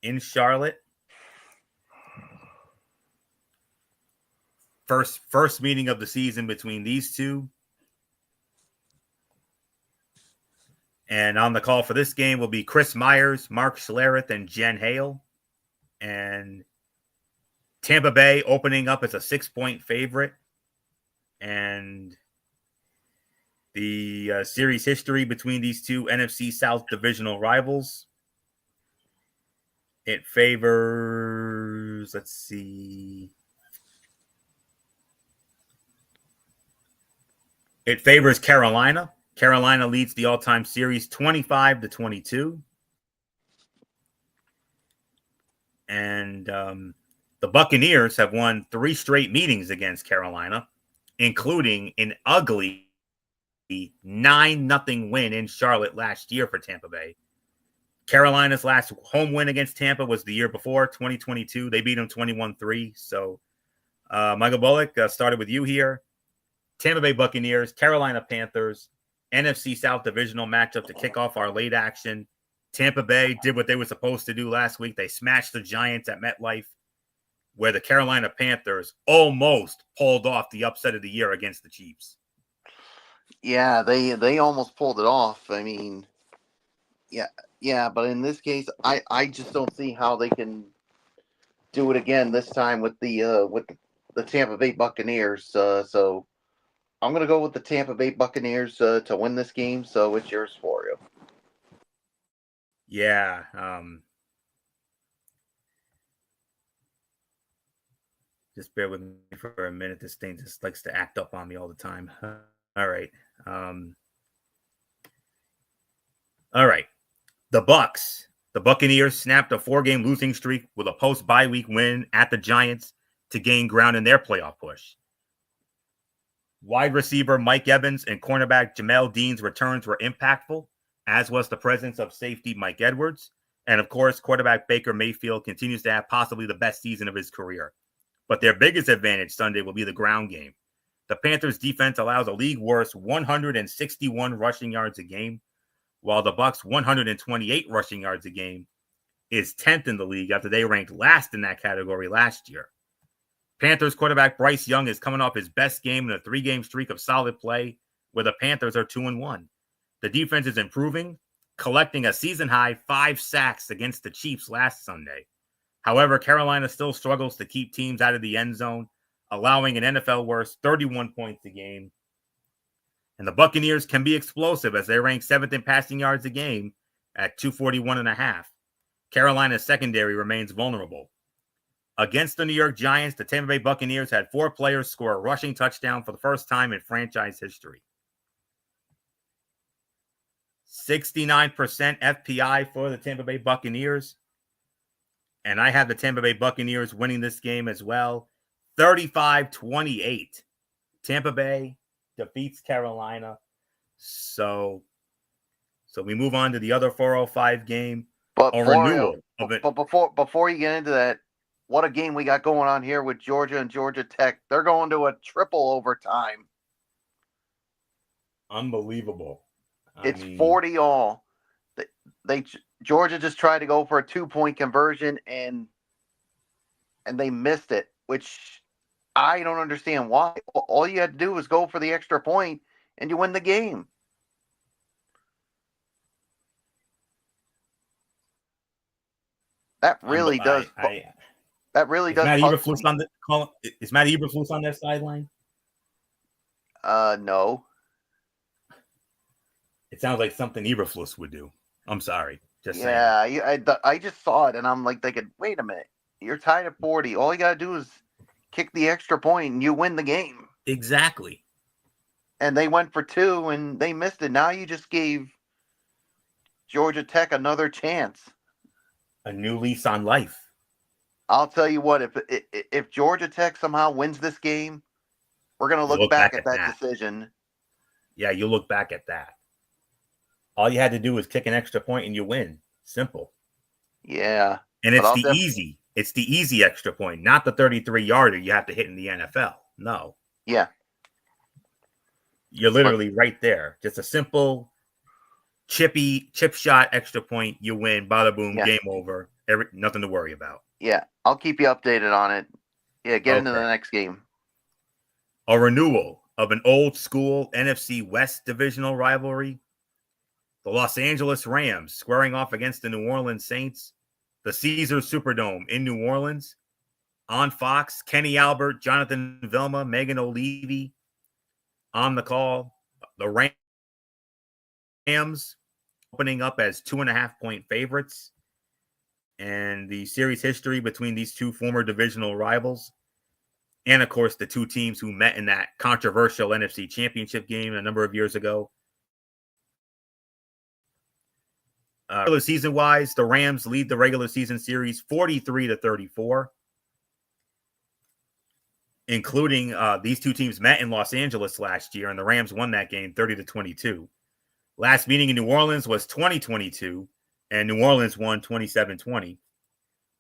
in Charlotte. First meeting of the season between these two. And on the call for this game will be Chris Myers, Mark Schlereth, and Jen Hale. And Tampa Bay opening up as a 6-point favorite. And the series history between these two NFC South divisional rivals. It favors, let's see. It favors Carolina. Carolina leads the all-time series 25-22. And the Buccaneers have won 3 straight meetings against Carolina, including an ugly 9-0 win in Charlotte last year for Tampa Bay. Carolina's last home win against Tampa was the year before, 2022. They beat them 21-3. So, Michael Bullock, started with you here. Tampa Bay Buccaneers, Carolina Panthers, NFC South divisional matchup to kick off our late action. Tampa Bay did what they were supposed to do last week. They smashed the Giants at MetLife, where the Carolina Panthers almost pulled off the upset of the year against the Chiefs. Yeah, they almost pulled it off. I mean, yeah, but in this case, I just don't see how they can do it again this time with the Tampa Bay Buccaneers. So I'm gonna go with the Tampa Bay Buccaneers to win this game. So it's yours for you. Yeah. Just bear with me for a minute. This thing just likes to act up on me all the time. All right. All right. The Buccaneers snapped a 4-game losing streak with a post-bye week win at the Giants to gain ground in their playoff push. Wide receiver Mike Evans and cornerback Jamel Dean's returns were impactful, as was the presence of safety Mike Edwards. And of course, quarterback Baker Mayfield continues to have possibly the best season of his career. But their biggest advantage Sunday will be the ground game. The Panthers' defense allows a league-worst 161 rushing yards a game, while the Bucs' 128 rushing yards a game is 10th in the league after they ranked last in that category last year. Panthers quarterback Bryce Young is coming off his best game in a 3-game streak of solid play, where the Panthers are 2-1. The defense is improving, collecting a season-high 5 sacks against the Chiefs last Sunday. However, Carolina still struggles to keep teams out of the end zone, allowing an NFL-worst 31 points a game. And the Buccaneers can be explosive as they rank 7th in passing yards a game at 241.5. Carolina's secondary remains vulnerable. Against the New York Giants, the Tampa Bay Buccaneers had 4 players score a rushing touchdown for the first time in franchise history. 69% FPI for the Tampa Bay Buccaneers. And I have the Tampa Bay Buccaneers winning this game as well. 35-28. Tampa Bay defeats Carolina. So we move on to the other 405 game. But renewal of it. But before you get into that, what a game we got going on here with Georgia and Georgia Tech. They're going to a triple overtime. Unbelievable. It's 40-all. Georgia just tried to go for a 2-point conversion and they missed it, which I don't understand why. All you had to do was go for the extra point and you win the game. That really does. That really does. Matt Eberflus on the call. Is Matt Eberflus on their sideline? No. It sounds like something Eberflus would do. I'm sorry. Just saying. I just saw it and I'm like thinking, wait a minute, you're tied at 40. All you gotta do is kick the extra point and you win the game. Exactly. And they went for 2 and they missed it. Now you just gave Georgia Tech another chance. A new lease on life. I'll tell you what, if Georgia Tech somehow wins this game, we're gonna look back at that decision. Yeah, you look back at that. All you had to do was kick an extra point and you win. Simple. Yeah. And it's it's the easy extra point, not the 33-yarder you have to hit in the NFL. No. Yeah. You're literally right there. Just a simple chip shot, extra point, you win, bada boom, game over. Nothing to worry about. Yeah, I'll keep you updated on it. Yeah, get into the next game. A renewal of an old school NFC West divisional rivalry. The Los Angeles Rams squaring off against the New Orleans Saints. The Caesars Superdome in New Orleans. On Fox, Kenny Albert, Jonathan Vilma, Megan O'Leary on the call. The Rams opening up as 2.5-point favorites. And the series history between these two former divisional rivals. And, of course, the two teams who met in that controversial NFC Championship game a number of years ago. Regular season-wise, the Rams lead the regular season series 43-34. Including these two teams met in Los Angeles last year, and the Rams won that game 30-22. Last meeting in New Orleans was 2022, and New Orleans won 27-20.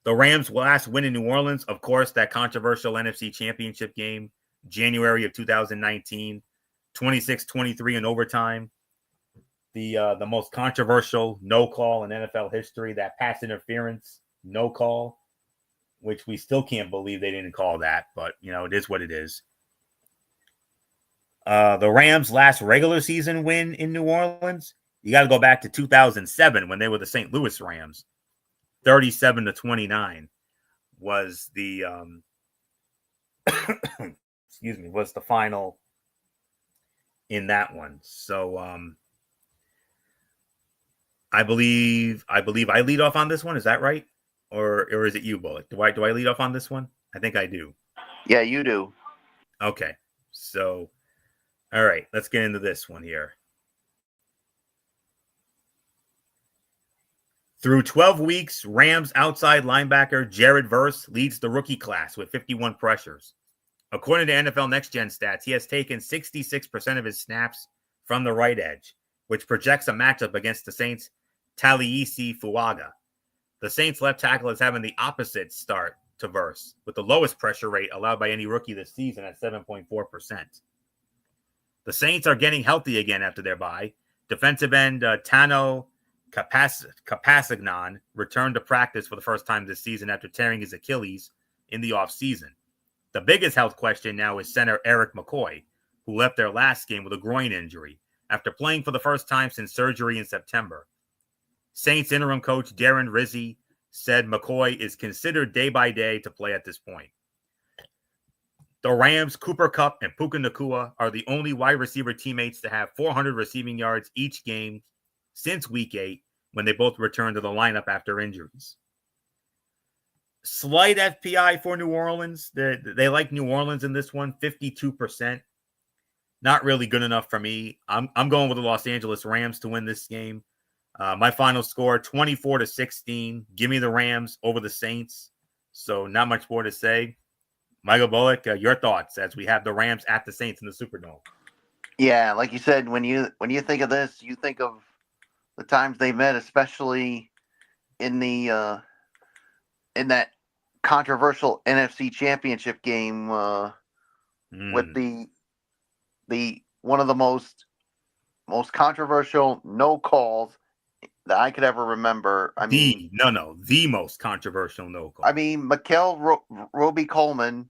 The Rams' last win in New Orleans, of course, that controversial NFC Championship game, January of 2019, 26-23 in overtime. The most controversial no call in NFL history, that pass interference no call, which we still can't believe they didn't call that, but, it is what it is. The Rams' last regular season win in New Orleans, you got to go back to 2007 when they were the St. Louis Rams. 37-29 was the was the final in that one. So I believe I lead off on this one. Is that right? Or is it you, Bullock? Do I lead off on this one? I think I do. Yeah, you do. Okay. So, all right, let's get into this one here. Through 12 weeks, Rams outside linebacker Jared Verse leads the rookie class with 51 pressures. According to NFL Next Gen stats, he has taken 66% of his snaps from the right edge, which projects a matchup against the Saints' Taliese Fuaga. The Saints left tackle is having the opposite start to Verse, with the lowest pressure rate allowed by any rookie this season at 7.4%. The Saints are getting healthy again after their bye. Defensive end Tano Capasagnon returned to practice for the first time this season after tearing his Achilles in the offseason. The biggest health question now is center Eric McCoy, who left their last game with a groin injury after playing for the first time since surgery in September. Saints interim coach Darren Rizzi said McCoy is considered day by day to play at this point. The Rams, Cooper Kupp, and Puka Nacua are the only wide receiver teammates to have 400 receiving yards each game since Week 8, when they both returned to the lineup after injuries. Slight FPI for New Orleans. They like New Orleans in this one, 52%. Not really good enough for me. I'm going with the Los Angeles Rams to win this game. My final score, 24-16. Give me the Rams over the Saints. So not much more to say. Michael Bullock, your thoughts as we have the Rams at the Saints in the Superdome. Yeah, like you said, when you think of this, you think of the times they met, especially in the in that controversial NFC Championship game with the one of the most controversial no calls that I could ever remember. The most controversial no call. I mean, Mikel Roby Coleman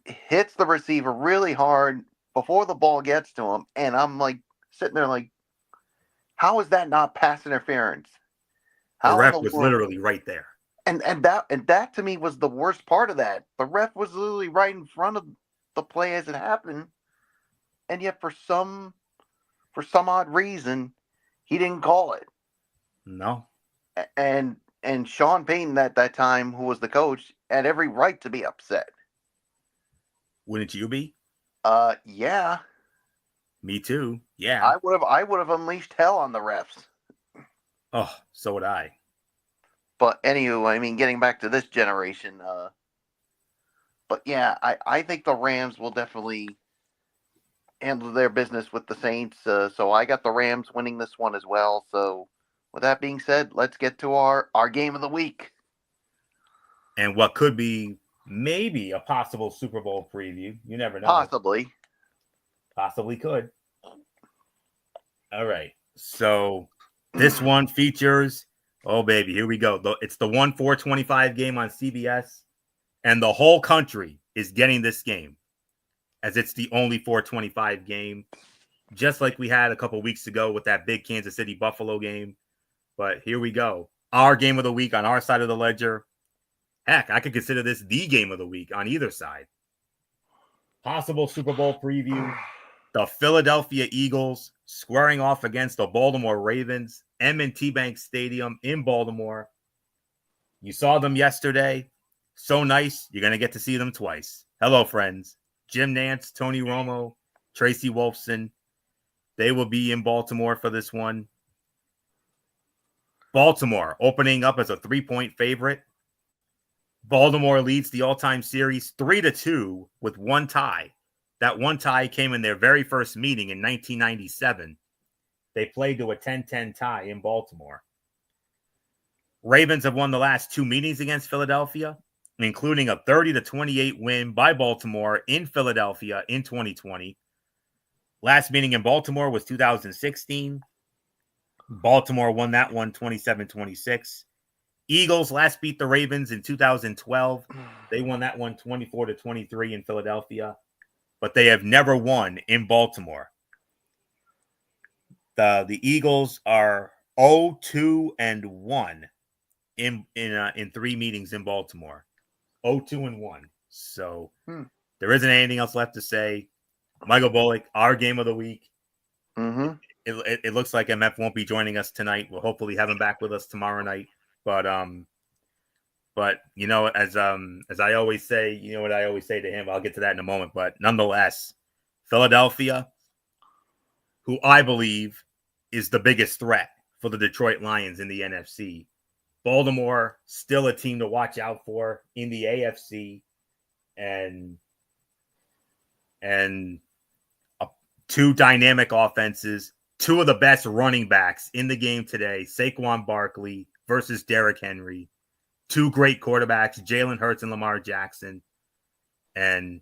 hits the receiver really hard before the ball gets to him, and I'm like sitting there like, how is that not pass interference? The ref was literally right there. And that to me was the worst part of that. The ref was literally right in front of the play as it happened, and yet for some odd reason, he didn't call it. No. And Sean Payton at that time, who was the coach, had every right to be upset. Wouldn't you be? Yeah. Me too. Yeah. I would have unleashed hell on the refs. Oh, so would I. But anywho, I mean, getting back to this generation, but yeah, I think the Rams will definitely handle their business with the Saints. So I got the Rams winning this one as well. So with that being said, let's get to our game of the week. And what could be maybe a possible Super Bowl preview. You never know. Possibly could. All right. So this one features, oh baby, here we go. It's the 1/4/25 game on CBS, and the whole country is getting this game as it's the only 425 game, just like we had a couple weeks ago with that big Kansas City Buffalo game. But here we go. Our game of the week on our side of the ledger. Heck, I could consider this the game of the week on either side. Possible Super Bowl preview. The Philadelphia Eagles squaring off against the Baltimore Ravens, M&T Bank Stadium in Baltimore. You saw them yesterday. So nice, you're going to get to see them twice. Hello, friends. Jim Nance, Tony Romo, Tracy Wolfson. They will be in Baltimore for this one. Baltimore opening up as a 3-point favorite. Baltimore leads the all-time series 3-2 with one tie. That one tie came in their very first meeting in 1997. They played to a 10-10 tie in Baltimore. Ravens have won the last two meetings against Philadelphia, including a 30-28 win by Baltimore in Philadelphia in 2020. Last meeting in Baltimore was 2016. Baltimore won that one 27-26. Eagles last beat the Ravens in 2012. They won that one 24-23 in Philadelphia, but they have never won in Baltimore. The Eagles are 0-2-1 in three meetings in Baltimore. 0-2-1. So there isn't anything else left to say. Michael Bullock, our game of the week. Mm-hmm. It looks like MF won't be joining us tonight. We'll hopefully have him back with us tomorrow night. But you know, as I always say, you know what I always say to him. I'll get to that in a moment. But nonetheless, Philadelphia, who I believe is the biggest threat for the Detroit Lions in the NFC. Baltimore, still a team to watch out for in the AFC, and two dynamic offenses, two of the best running backs in the game today, Saquon Barkley versus Derrick Henry, two great quarterbacks, Jalen Hurts and Lamar Jackson, and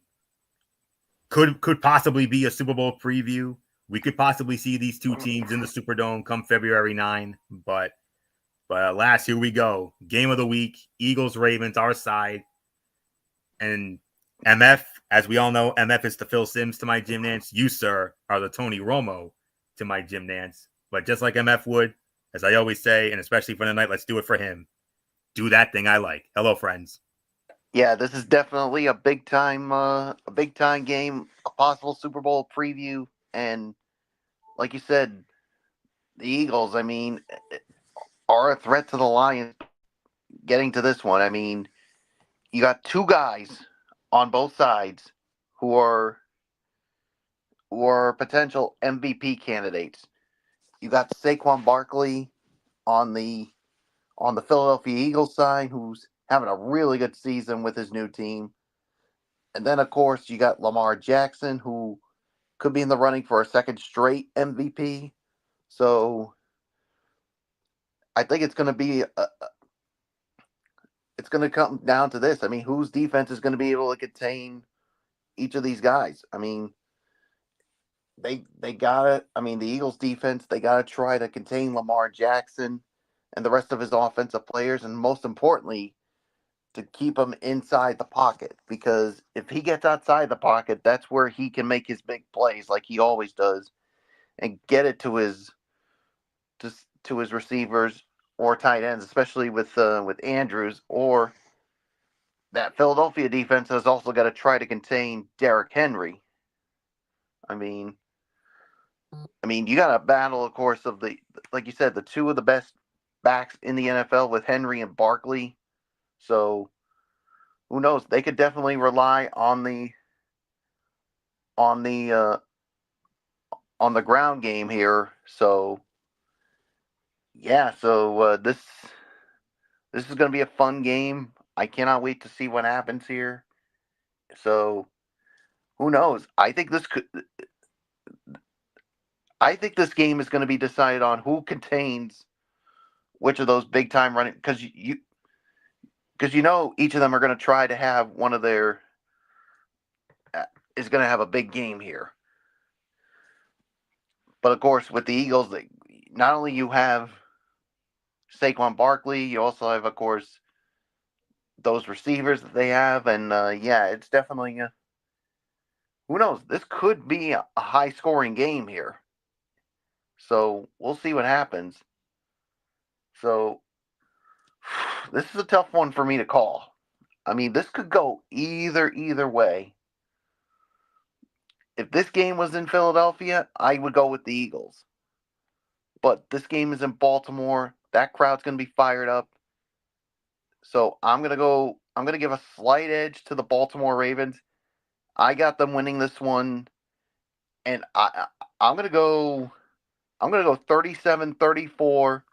could possibly be a Super Bowl preview. We could possibly see these two teams in the Superdome come February 9, but alas, here we go. Game of the week, Eagles, Ravens, our side. And MF, as we all know, MF is the Phil Simms to my Jim Nance. You, sir, are the Tony Romo to my Jim Nance. But just like MF would, as I always say, and especially for the night, let's do it for him. Do that thing I like. Hello, friends. Yeah, this is definitely a big time game, a possible Super Bowl preview, and like you said, the Eagles, I mean, are a threat to the Lions. Getting to this one, I mean, you got two guys on both sides who are potential MVP candidates. You got Saquon Barkley on the Philadelphia Eagles side, who's having a really good season with his new team. And then, of course, you got Lamar Jackson, who could be in the running for a second straight MVP. So I think it's going to be it's going to come down to this. I mean, whose defense is going to be able to contain each of these guys? I mean, they gotta. I mean, the Eagles defense, they gotta try to contain Lamar Jackson and the rest of his offensive players, and most importantly, to keep him inside the pocket, because if he gets outside the pocket, that's where he can make his big plays like he always does and get it to his receivers or tight ends, especially with Andrews. Or that Philadelphia defense has also got to try to contain Derrick Henry. I mean, you got a battle, of course, of like you said, the two of the best backs in the NFL with Henry and Barkley. So who knows? They could definitely rely on the ground game here. So yeah, so this is going to be a fun game. I cannot wait to see what happens here. So who knows? I think this game is going to be decided on who contains which of those big time running, because you each of them are going to try to have one of their is going to have a big game here. But of course, with the Eagles, not only you have Saquon Barkley, you also have, of course, those receivers that they have, and yeah, it's definitely who knows? This could be a high-scoring game here. So we'll see what happens. So this is a tough one for me to call. I mean, this could go either way. If this game was in Philadelphia, I would go with the Eagles. But this game is in Baltimore. That crowd's going to be fired up. So I'm going to give a slight edge to the Baltimore Ravens. I got them winning this one, and I'm going to go 37-34.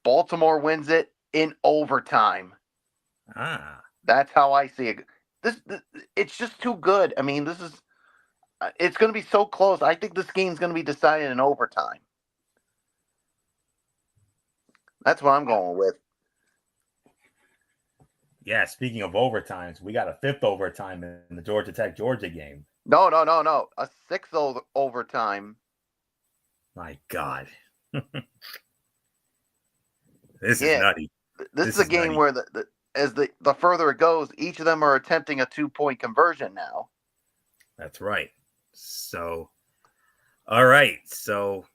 Baltimore wins it in overtime. That's how I see it. This it's just too good. I mean, it's going to be so close. I think this game's going to be decided in overtime. That's what I'm going with. Yeah, speaking of overtimes, we got a fifth overtime in the Georgia Tech-Georgia game. No. A sixth overtime. My God. This is nutty. This is a game nutty. Where the further it goes, each of them are attempting a 2-point conversion now. That's right. So, all right. So,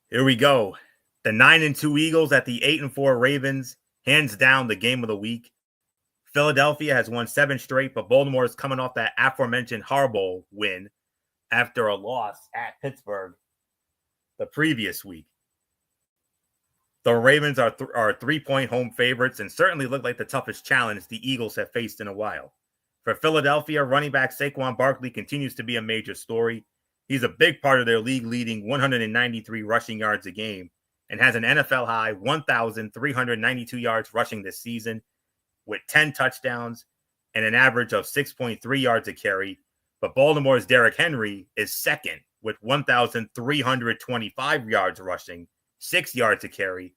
here we go. The 9-2 Eagles at the 8-4 Ravens. Hands down, the game of the week. Philadelphia has won 7 straight, but Baltimore is coming off that aforementioned Harbaugh win after a loss at Pittsburgh the previous week. The Ravens are 3-point home favorites and certainly look like the toughest challenge the Eagles have faced in a while. For Philadelphia, running back Saquon Barkley continues to be a major story. He's a big part of their league-leading 193 rushing yards a game and has an NFL-high 1,392 yards rushing this season with 10 touchdowns and an average of 6.3 yards a carry. But Baltimore's Derrick Henry is second with 1,325 yards rushing, 6 yards a carry,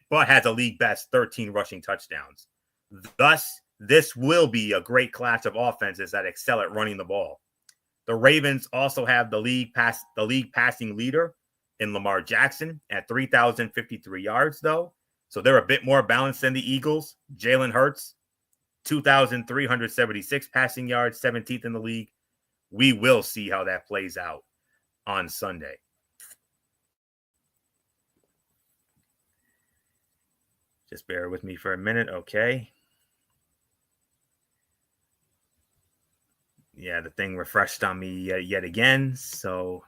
but has a league-best 13 rushing touchdowns. Thus, this will be a great clash of offenses that excel at running the ball. The Ravens also have the league passing leader in Lamar Jackson at 3,053 yards, though. So they're a bit more balanced than the Eagles. Jalen Hurts, 2,376 passing yards, 17th in the league. We will see how that plays out on Sunday. Just bear with me for a minute, okay? Yeah, the thing refreshed on me yet again. So,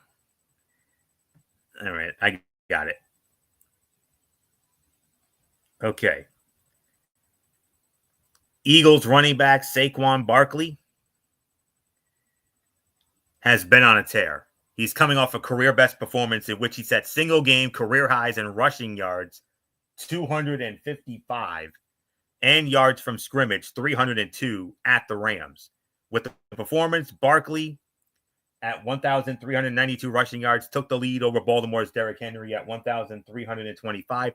all right, I got it. Okay. Eagles running back Saquon Barkley has been on a tear. He's coming off a career-best performance in which he set single-game career highs in rushing yards, 255, and yards from scrimmage, 302 at the Rams. With the performance, Barkley at 1,392 rushing yards took the lead over Baltimore's Derrick Henry at 1,325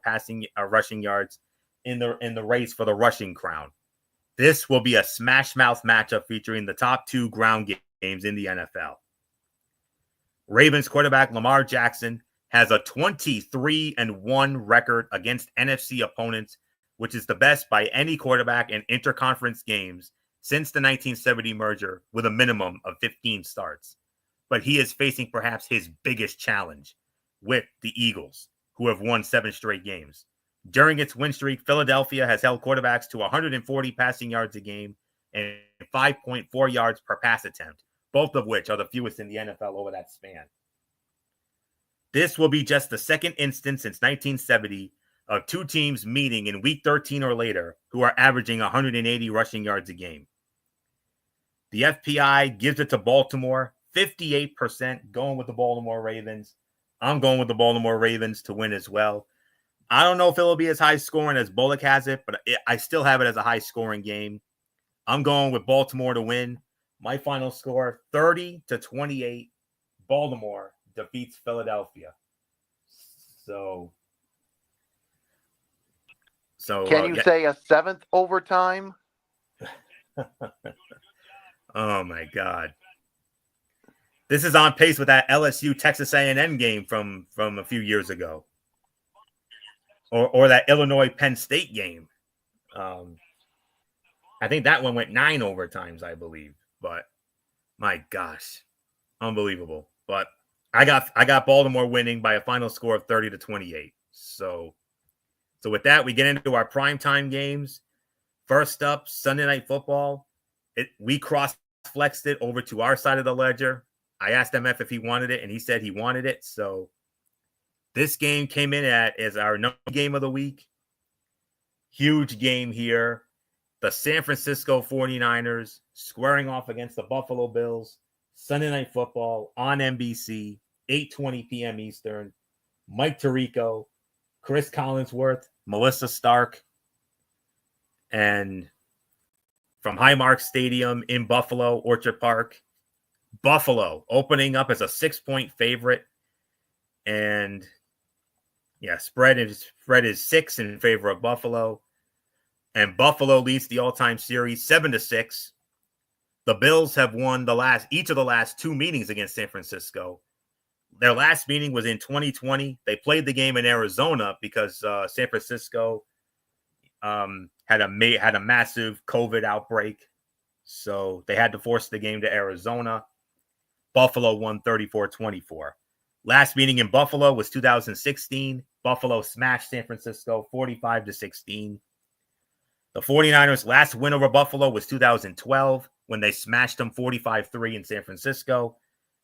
rushing yards in the race for the rushing crown. This will be a smash-mouth matchup featuring the top 2 ground games in the NFL. Ravens quarterback Lamar Jackson has a 23-1 record against NFC opponents, which is the best by any quarterback in interconference games since the 1970 merger, with a minimum of 15 starts. But he is facing perhaps his biggest challenge with the Eagles, who have won 7 straight games. During its win streak, Philadelphia has held quarterbacks to 140 passing yards a game and 5.4 yards per pass attempt, both of which are the fewest in the NFL over that span. This will be just the second instance since 1970 of 2 teams meeting in week 13 or later who are averaging 180 rushing yards a game. The FPI gives it to Baltimore, 58% going with the Baltimore Ravens. I'm going with the Baltimore Ravens to win as well. I don't know if it'll be as high scoring as Bullock has it, but I still have it as a high scoring game. I'm going with Baltimore to win. My final score, 30-28. Baltimore defeats Philadelphia. So can you say a 7th overtime? Oh my God. This is on pace with that LSU Texas A&M game from a few years ago, or that Illinois Penn State game. I think that one went 9 overtimes, I believe. But my gosh, unbelievable. But I got Baltimore winning by a final score of 30-28. So with that, we get into our primetime games. First up, Sunday Night Football. We cross-flexed it over to our side of the ledger. I asked MF if he wanted it, and he said he wanted it. So this game came in as our number game of the week. Huge game here. The San Francisco 49ers squaring off against the Buffalo Bills. Sunday Night Football on NBC, 8:20 p.m. Eastern. Mike Tirico, Chris Collinsworth, Melissa Stark, and from Highmark Stadium in Buffalo, Orchard Park. Buffalo opening up as a 6-point favorite. And yeah, spread is 6 in favor of Buffalo. And Buffalo leads the all-time series 7-6. The Bills have won each of the last 2 meetings against San Francisco. Their last meeting was in 2020. They played the game in Arizona because San Francisco had a massive COVID outbreak. So they had to force the game to Arizona. Buffalo won 34-24. Last meeting in Buffalo was 2016. Buffalo smashed San Francisco 45-16. The 49ers' last win over Buffalo was 2012 when they smashed them 45-3 in San Francisco.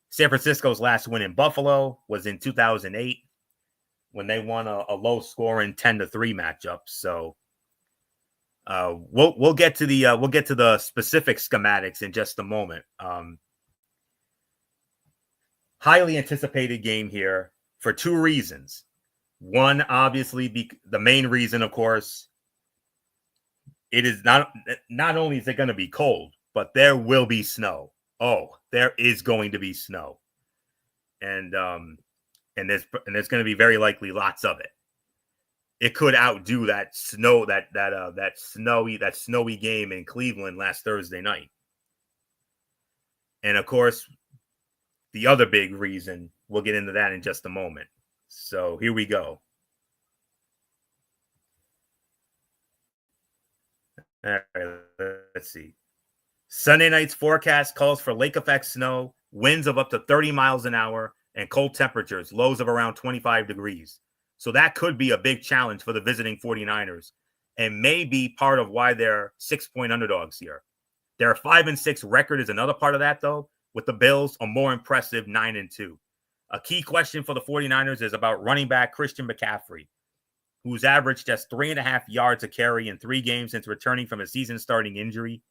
San Francisco's last win in Buffalo was in 2008 when they won a low-scoring 10-3 matchup. So we'll get to the specific schematics in just a moment. Highly anticipated game here for 2 reasons. One, obviously, the main reason, of course, it is not only is it going to be cold, but there will be snow. Oh, there is going to be snow, and there's going to be very likely lots of it. It could outdo that snowy game in Cleveland last Thursday night. And of course, the other big reason, we'll get into that in just a moment. So here we go. All right, let's see. Sunday night's forecast calls for lake effect snow, winds of up to 30 miles an hour, and cold temperatures, lows of around 25 degrees. So that could be a big challenge for the visiting 49ers and may be part of why they're 6-point underdogs here. Their 5-6 record is another part of that, though, with the Bills a more impressive 9-2. A key question for the 49ers is about running back Christian McCaffrey, who's averaged just 3.5 yards a carry in 3 games since returning from a season-starting injury.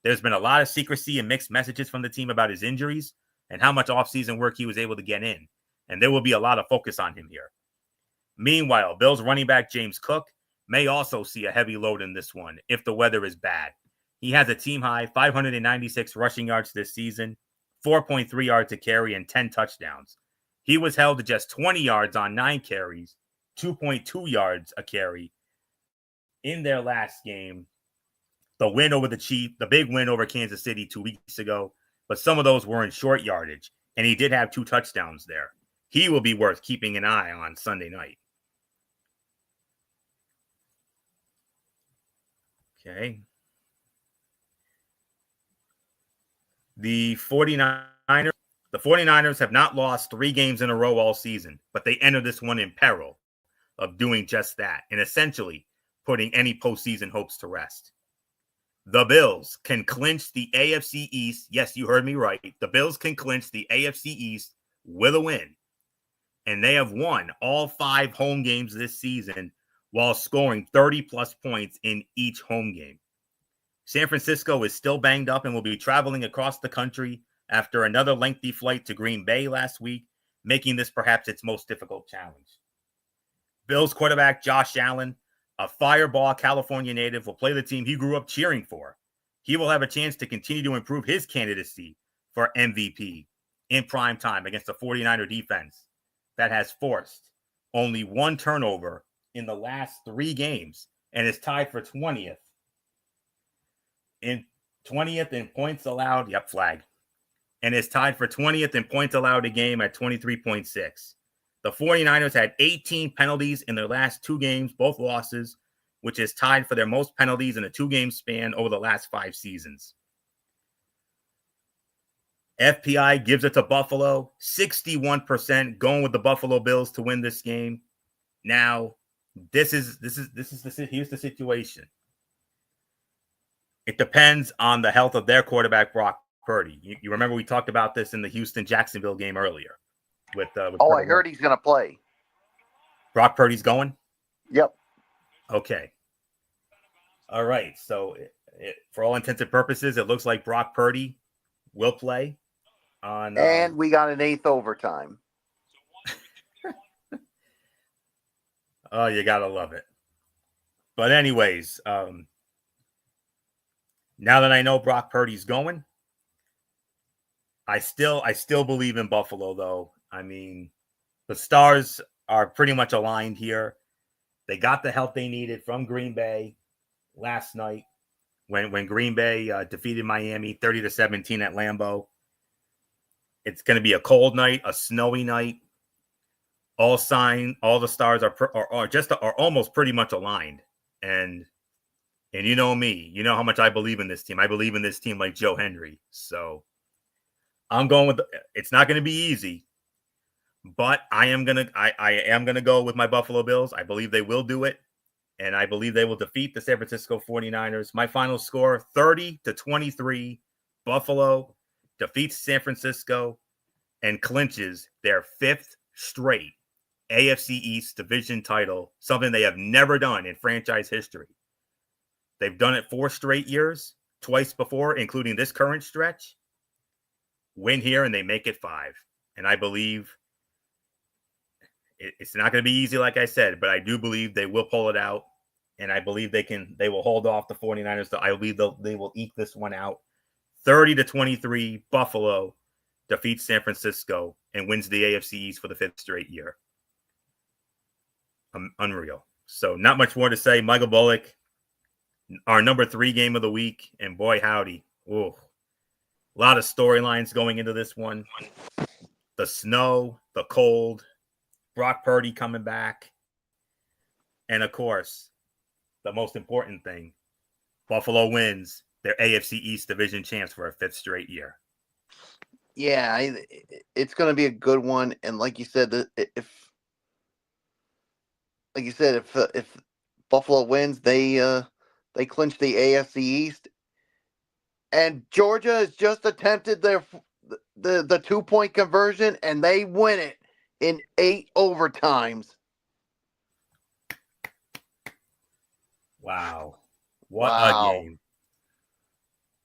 There's been a lot of secrecy and mixed messages from the team about his injuries and how much offseason work he was able to get in. And there will be a lot of focus on him here. Meanwhile, Bills running back James Cook may also see a heavy load in this one if the weather is bad. He has a team-high 596 rushing yards this season, 4.3 yards a carry, and 10 touchdowns. He was held to just 20 yards on 9 carries, 2.2 yards a carry in their last game. The win over the Chiefs, the big win over Kansas City 2 weeks ago, but some of those were in short yardage, and he did have 2 touchdowns there. He will be worth keeping an eye on Sunday night. Okay. The 49ers have not lost 3 games in a row all season, but they enter this one in peril of doing just that and essentially putting any postseason hopes to rest. The Bills can clinch the AFC East. Yes, you heard me right. The Bills can clinch the AFC East with a win. And they have won all 5 home games this season while scoring 30-plus points in each home game. San Francisco is still banged up and will be traveling across the country after another lengthy flight to Green Bay last week, making this perhaps its most difficult challenge. Bills quarterback Josh Allen, a Fireball California native, will play the team he grew up cheering for. He will have a chance to continue to improve his candidacy for MVP in prime time against the 49er defense that has forced only 1 turnover in the last 3 games and is tied for 20th in points allowed. Yep, flag. and is tied for 20th in points allowed a game at 23.6. The 49ers had 18 penalties in their last 2 games, both losses, which is tied for their most penalties in a 2-game span over the last 5 seasons. FPI gives it to Buffalo, 61% going with the Buffalo Bills to win this game. Now, here's the situation. It depends on the health of their quarterback, Brock Purdy. You remember we talked about this in the Houston-Jacksonville game earlier. With I heard he's going to play. Brock Purdy's going? Yep. Okay. All right. So, for all intents and purposes, it looks like Brock Purdy will play. And we got an 8th overtime. Oh, you got to love it. But anyways, now that I know Brock Purdy's going, I still believe in Buffalo, though. I mean, the stars are pretty much aligned here. They got the help they needed from Green Bay last night when Green Bay defeated Miami 30-17 at Lambeau. It's going to be a cold night, a snowy night. All the stars are almost pretty much aligned. And you know me, you know how much I believe in this team. I believe in this team like Joe Henry. So I'm going with it's not going to be easy, but I am going to go with my Buffalo Bills. I believe they will do it, and I believe they will defeat the San Francisco 49ers. My final score 30-23. Buffalo defeats San Francisco and clinches their 5th straight AFC East division title, something they have never done in franchise history. They've done it 4 straight years, twice before, including this current stretch. Win here and they make it 5. And I believe it's not going to be easy, like I said, but I do believe they will pull it out. And I believe they will hold off the 49ers. I believe they will eke this one out. 30-23, Buffalo defeats San Francisco and wins the AFC East for the 5th straight year. Unreal. So not much more to say. Michael Bullock, our number 3 game of the week, and boy howdy, a lot of storylines going into this one. The snow, the cold, Brock Purdy coming back, and of course, the most important thing, Buffalo wins their AFC East division champs for a 5th straight year. Yeah, it's going to be a good one, and like you said, if Buffalo wins, they clinch the AFC East, and Georgia has just attempted the 2-point conversion, and they win it in 8 overtimes. Wow. What a game.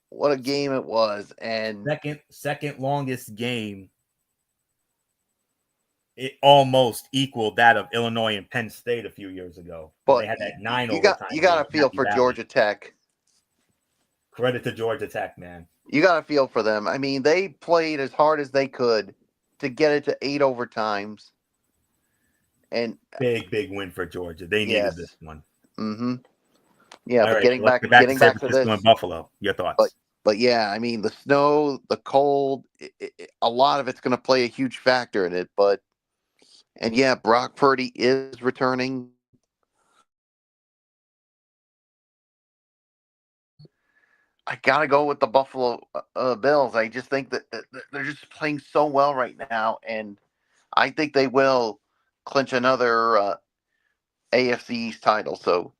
What a game it was. And second longest game. It almost equaled that of Illinois and Penn State a few years ago. But they had that 9 overtime. You got to feel for Georgia Tech. Credit to Georgia Tech, man. You got to feel for them. I mean, they played as hard as they could to get it to 8 overtimes. And big win for Georgia. They needed this one. Mm-hmm. Yeah, but right, getting back to this, and Buffalo. Your thoughts? But yeah, I mean, the snow, the cold, a lot of it's going to play a huge factor in it. And yeah, Brock Purdy is returning. I got to go with the Buffalo Bills. I just think that they're just playing so well right now. And I think they will clinch another AFC East title. So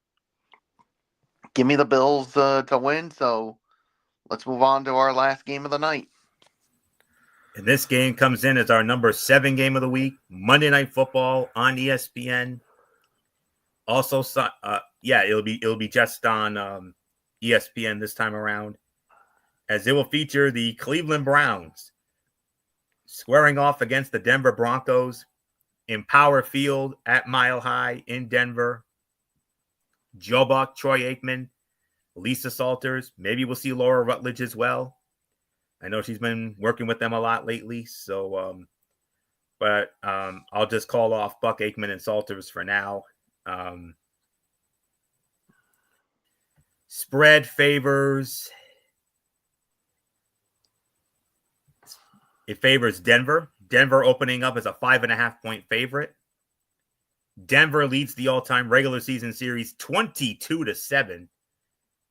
give me the Bills to win. So let's move on to our last game of the night. And this game comes in as our number 7 game of the week, Monday Night Football on ESPN. Also, it'll be just on ESPN this time around, as it will feature the Cleveland Browns squaring off against the Denver Broncos in Power Field at Mile High in Denver. Joe Buck, Troy Aikman, Lisa Salters. Maybe we'll see Laura Rutledge as well. I know she's been working with them a lot lately. So, I'll just call off Buck, Aikman, and Salters for now. Spread favors It favors Denver. Denver opening up as a 5.5-point favorite. Denver leads the all-time regular season series 22-7.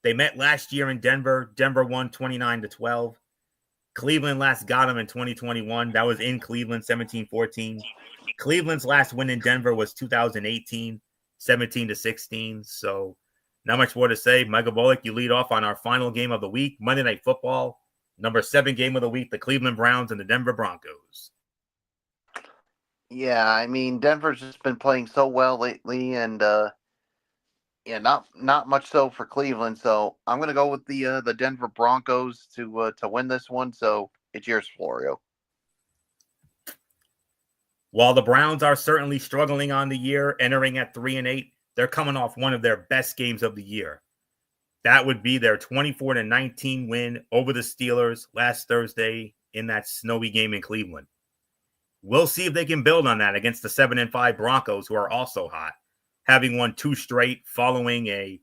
They met last year in Denver. Denver won 29-12. Cleveland last got them in 2021. That was in Cleveland, 17-14. Cleveland's last win in Denver was 2018, 17-16. So not much more to say. Michael Bullock, you lead off on our final game of the week, Monday Night Football. Number 7 game of the week, the Cleveland Browns and the Denver Broncos. Yeah, I mean, Denver's just been playing so well lately, and not much so for Cleveland. So I'm gonna go with the Denver Broncos to win this one. So it's yours, Florio. While the Browns are certainly struggling on the year, entering at 3-8, they're coming off one of their best games of the year. That would be their 24-19 win over the Steelers last Thursday in that snowy game in Cleveland. We'll see if they can build on that against the 7-5 Broncos, who are also hot, having won 2 straight following a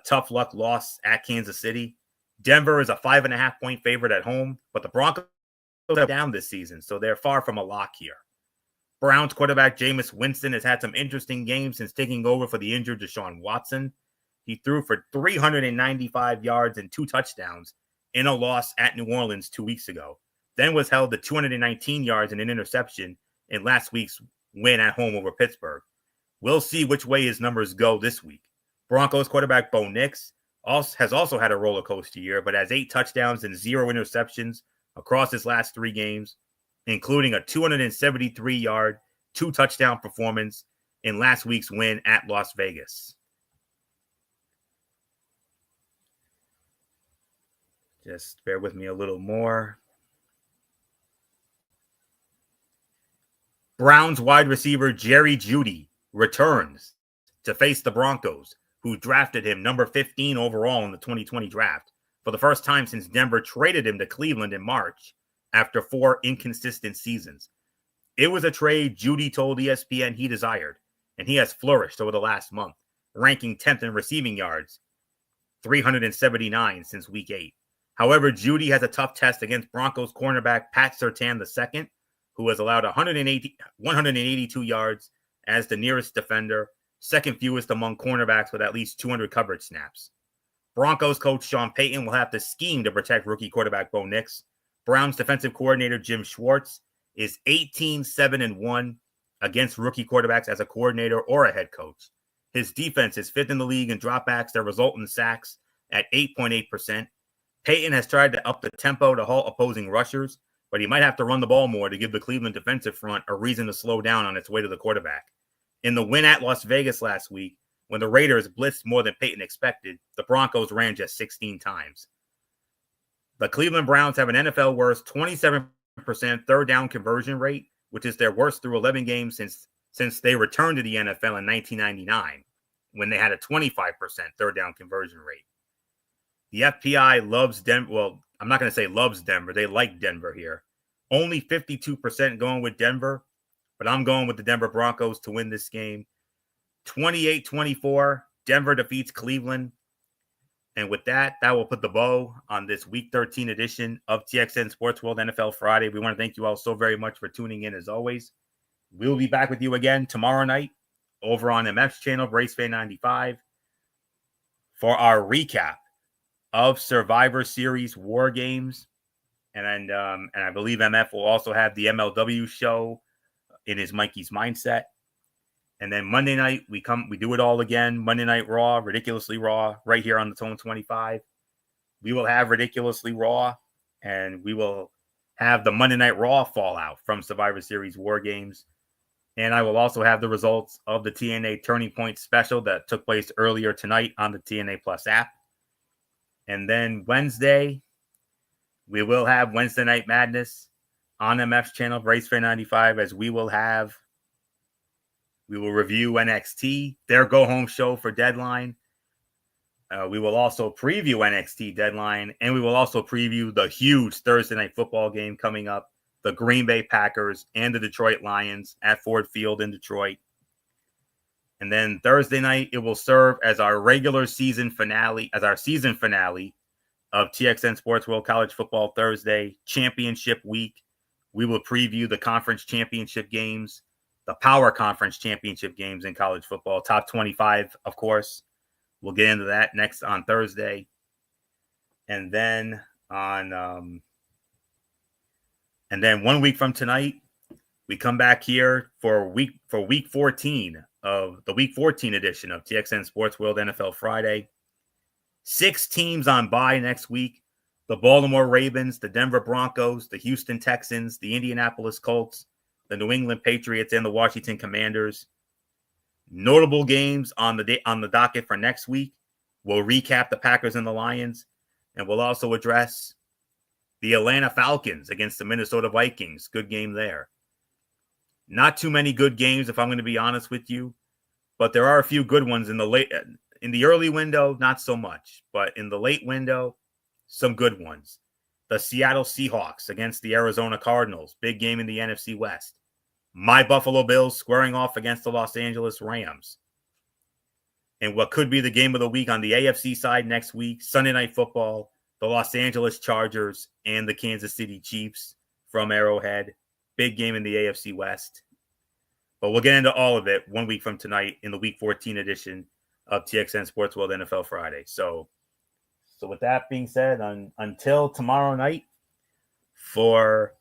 tough luck loss at Kansas City. Denver is a 5.5-point favorite at home, but the Broncos are down this season, so they're far from a lock here. Browns quarterback Jameis Winston has had some interesting games since taking over for the injured Deshaun Watson. He threw for 395 yards and 2 touchdowns in a loss at New Orleans 2 weeks ago. Then was held to 219 yards and an interception in last week's win at home over Pittsburgh. We'll see which way his numbers go this week. Broncos quarterback Bo Nix has also had a roller coaster year, but has 8 touchdowns and 0 interceptions across his last 3 games, including a 273-yard, 2-touchdown performance in last week's win at Las Vegas. Just bear with me a little more. Browns wide receiver Jerry Jeudy returns to face the Broncos, who drafted him number 15 overall in the 2020 draft for the first time since Denver traded him to Cleveland in March after 4 inconsistent seasons. It was a trade Jeudy told ESPN he desired, and he has flourished over the last month, ranking 10th in receiving yards, 379 since week 8. However, Jeudy has a tough test against Broncos cornerback Pat Surtain II, who has allowed 182 yards as the nearest defender, second fewest among cornerbacks with at least 200 coverage snaps. Broncos coach Sean Payton will have to scheme to protect rookie quarterback Bo Nix. Browns defensive coordinator Jim Schwartz is 18-7-1 against rookie quarterbacks as a coordinator or a head coach. His defense is 5th in the league in dropbacks that result in sacks at 8.8%. Payton has tried to up the tempo to halt opposing rushers, but he might have to run the ball more to give the Cleveland defensive front a reason to slow down on its way to the quarterback. In the win at Las Vegas last week, when the Raiders blitzed more than Payton expected, the Broncos ran just 16 times. The Cleveland Browns have an NFL worst 27% third down conversion rate, which is their worst through 11 games since they returned to the NFL in 1999, when they had a 25% third down conversion rate. The FPI loves Denver. Well, I'm not going to say loves Denver. They like Denver here. Only 52% going with Denver, but I'm going with the Denver Broncos to win this game. 28-24, Denver defeats Cleveland. And with that, that will put the bow on this Week 13 edition of TXN Sports World NFL Friday. We want to thank you all so very much for tuning in as always. We'll be back with you again tomorrow night over on MF's channel, BraceFan95, for our recap of Survivor Series War Games. And I believe MF will also have the MLW show in his Mikey's Mindset. And then Monday night, we do it all again. Monday Night Raw, Ridiculously Raw, right here on the Tone 25. We will have Ridiculously Raw, and we will have the Monday Night Raw fallout from Survivor Series War Games. And I will also have the results of the TNA Turning Point special that took place earlier tonight on the TNA Plus app. And then Wednesday, we will have Wednesday Night Madness on MF's channel, BraceFan95, as we will review NXT, their go-home show for Deadline. We will also preview NXT Deadline, and we will also preview the huge Thursday Night Football game coming up, the Green Bay Packers and the Detroit Lions at Ford Field in Detroit. And then Thursday night, it will serve as our season finale of TXN Sports World College Football Thursday Championship Week. We will preview the conference championship games, the power conference championship games in college football, top 25, of course. We'll get into that next on Thursday. And then and then 1 week from tonight, we come back here for week 14 of the week 14 edition of TXN Sports World NFL Friday. 6 teams on bye next week. The Baltimore Ravens, the Denver Broncos, the Houston Texans, the Indianapolis Colts, the New England Patriots, and the Washington Commanders. Notable games on the docket for next week. We'll recap the Packers and the Lions, and we'll also address the Atlanta Falcons against the Minnesota Vikings. Good game there. Not too many good games, if I'm going to be honest with you, but there are a few good ones in the early window, not so much, but in the late window, some good ones. The Seattle Seahawks against the Arizona Cardinals, big game in the NFC West. My Buffalo Bills squaring off against the Los Angeles Rams. And what could be the game of the week on the AFC side next week, Sunday Night Football, the Los Angeles Chargers and the Kansas City Chiefs from Arrowhead. Big game in the AFC West. But we'll get into all of it 1 week from tonight in the Week 14 edition of TXN Sports World NFL Friday. So with that being said, until tomorrow night for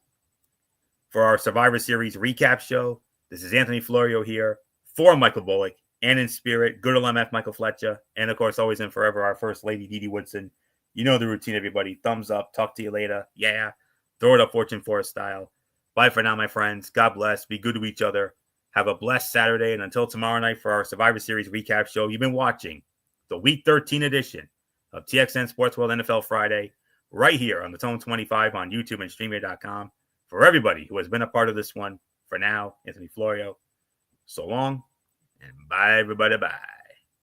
our Survivor Series recap show, this is Anthony Florio here for Michael Bullock and in spirit, good old MF Michael Fletcher, and of course, always and forever, our First Lady, Dee Dee Woodson. You know the routine, everybody. Thumbs up. Talk to you later. Yeah. Throw it up Fortune Forest style. Bye for now, my friends. God bless. Be good to each other. Have a blessed Saturday. And until tomorrow night for our Survivor Series recap show, you've been watching the Week 13 edition of TXN Sports World NFL Friday right here on the Tone 25 on YouTube and StreamYard.com. For everybody who has been a part of this one, for now, Anthony Florio. So long, and bye, everybody. Bye.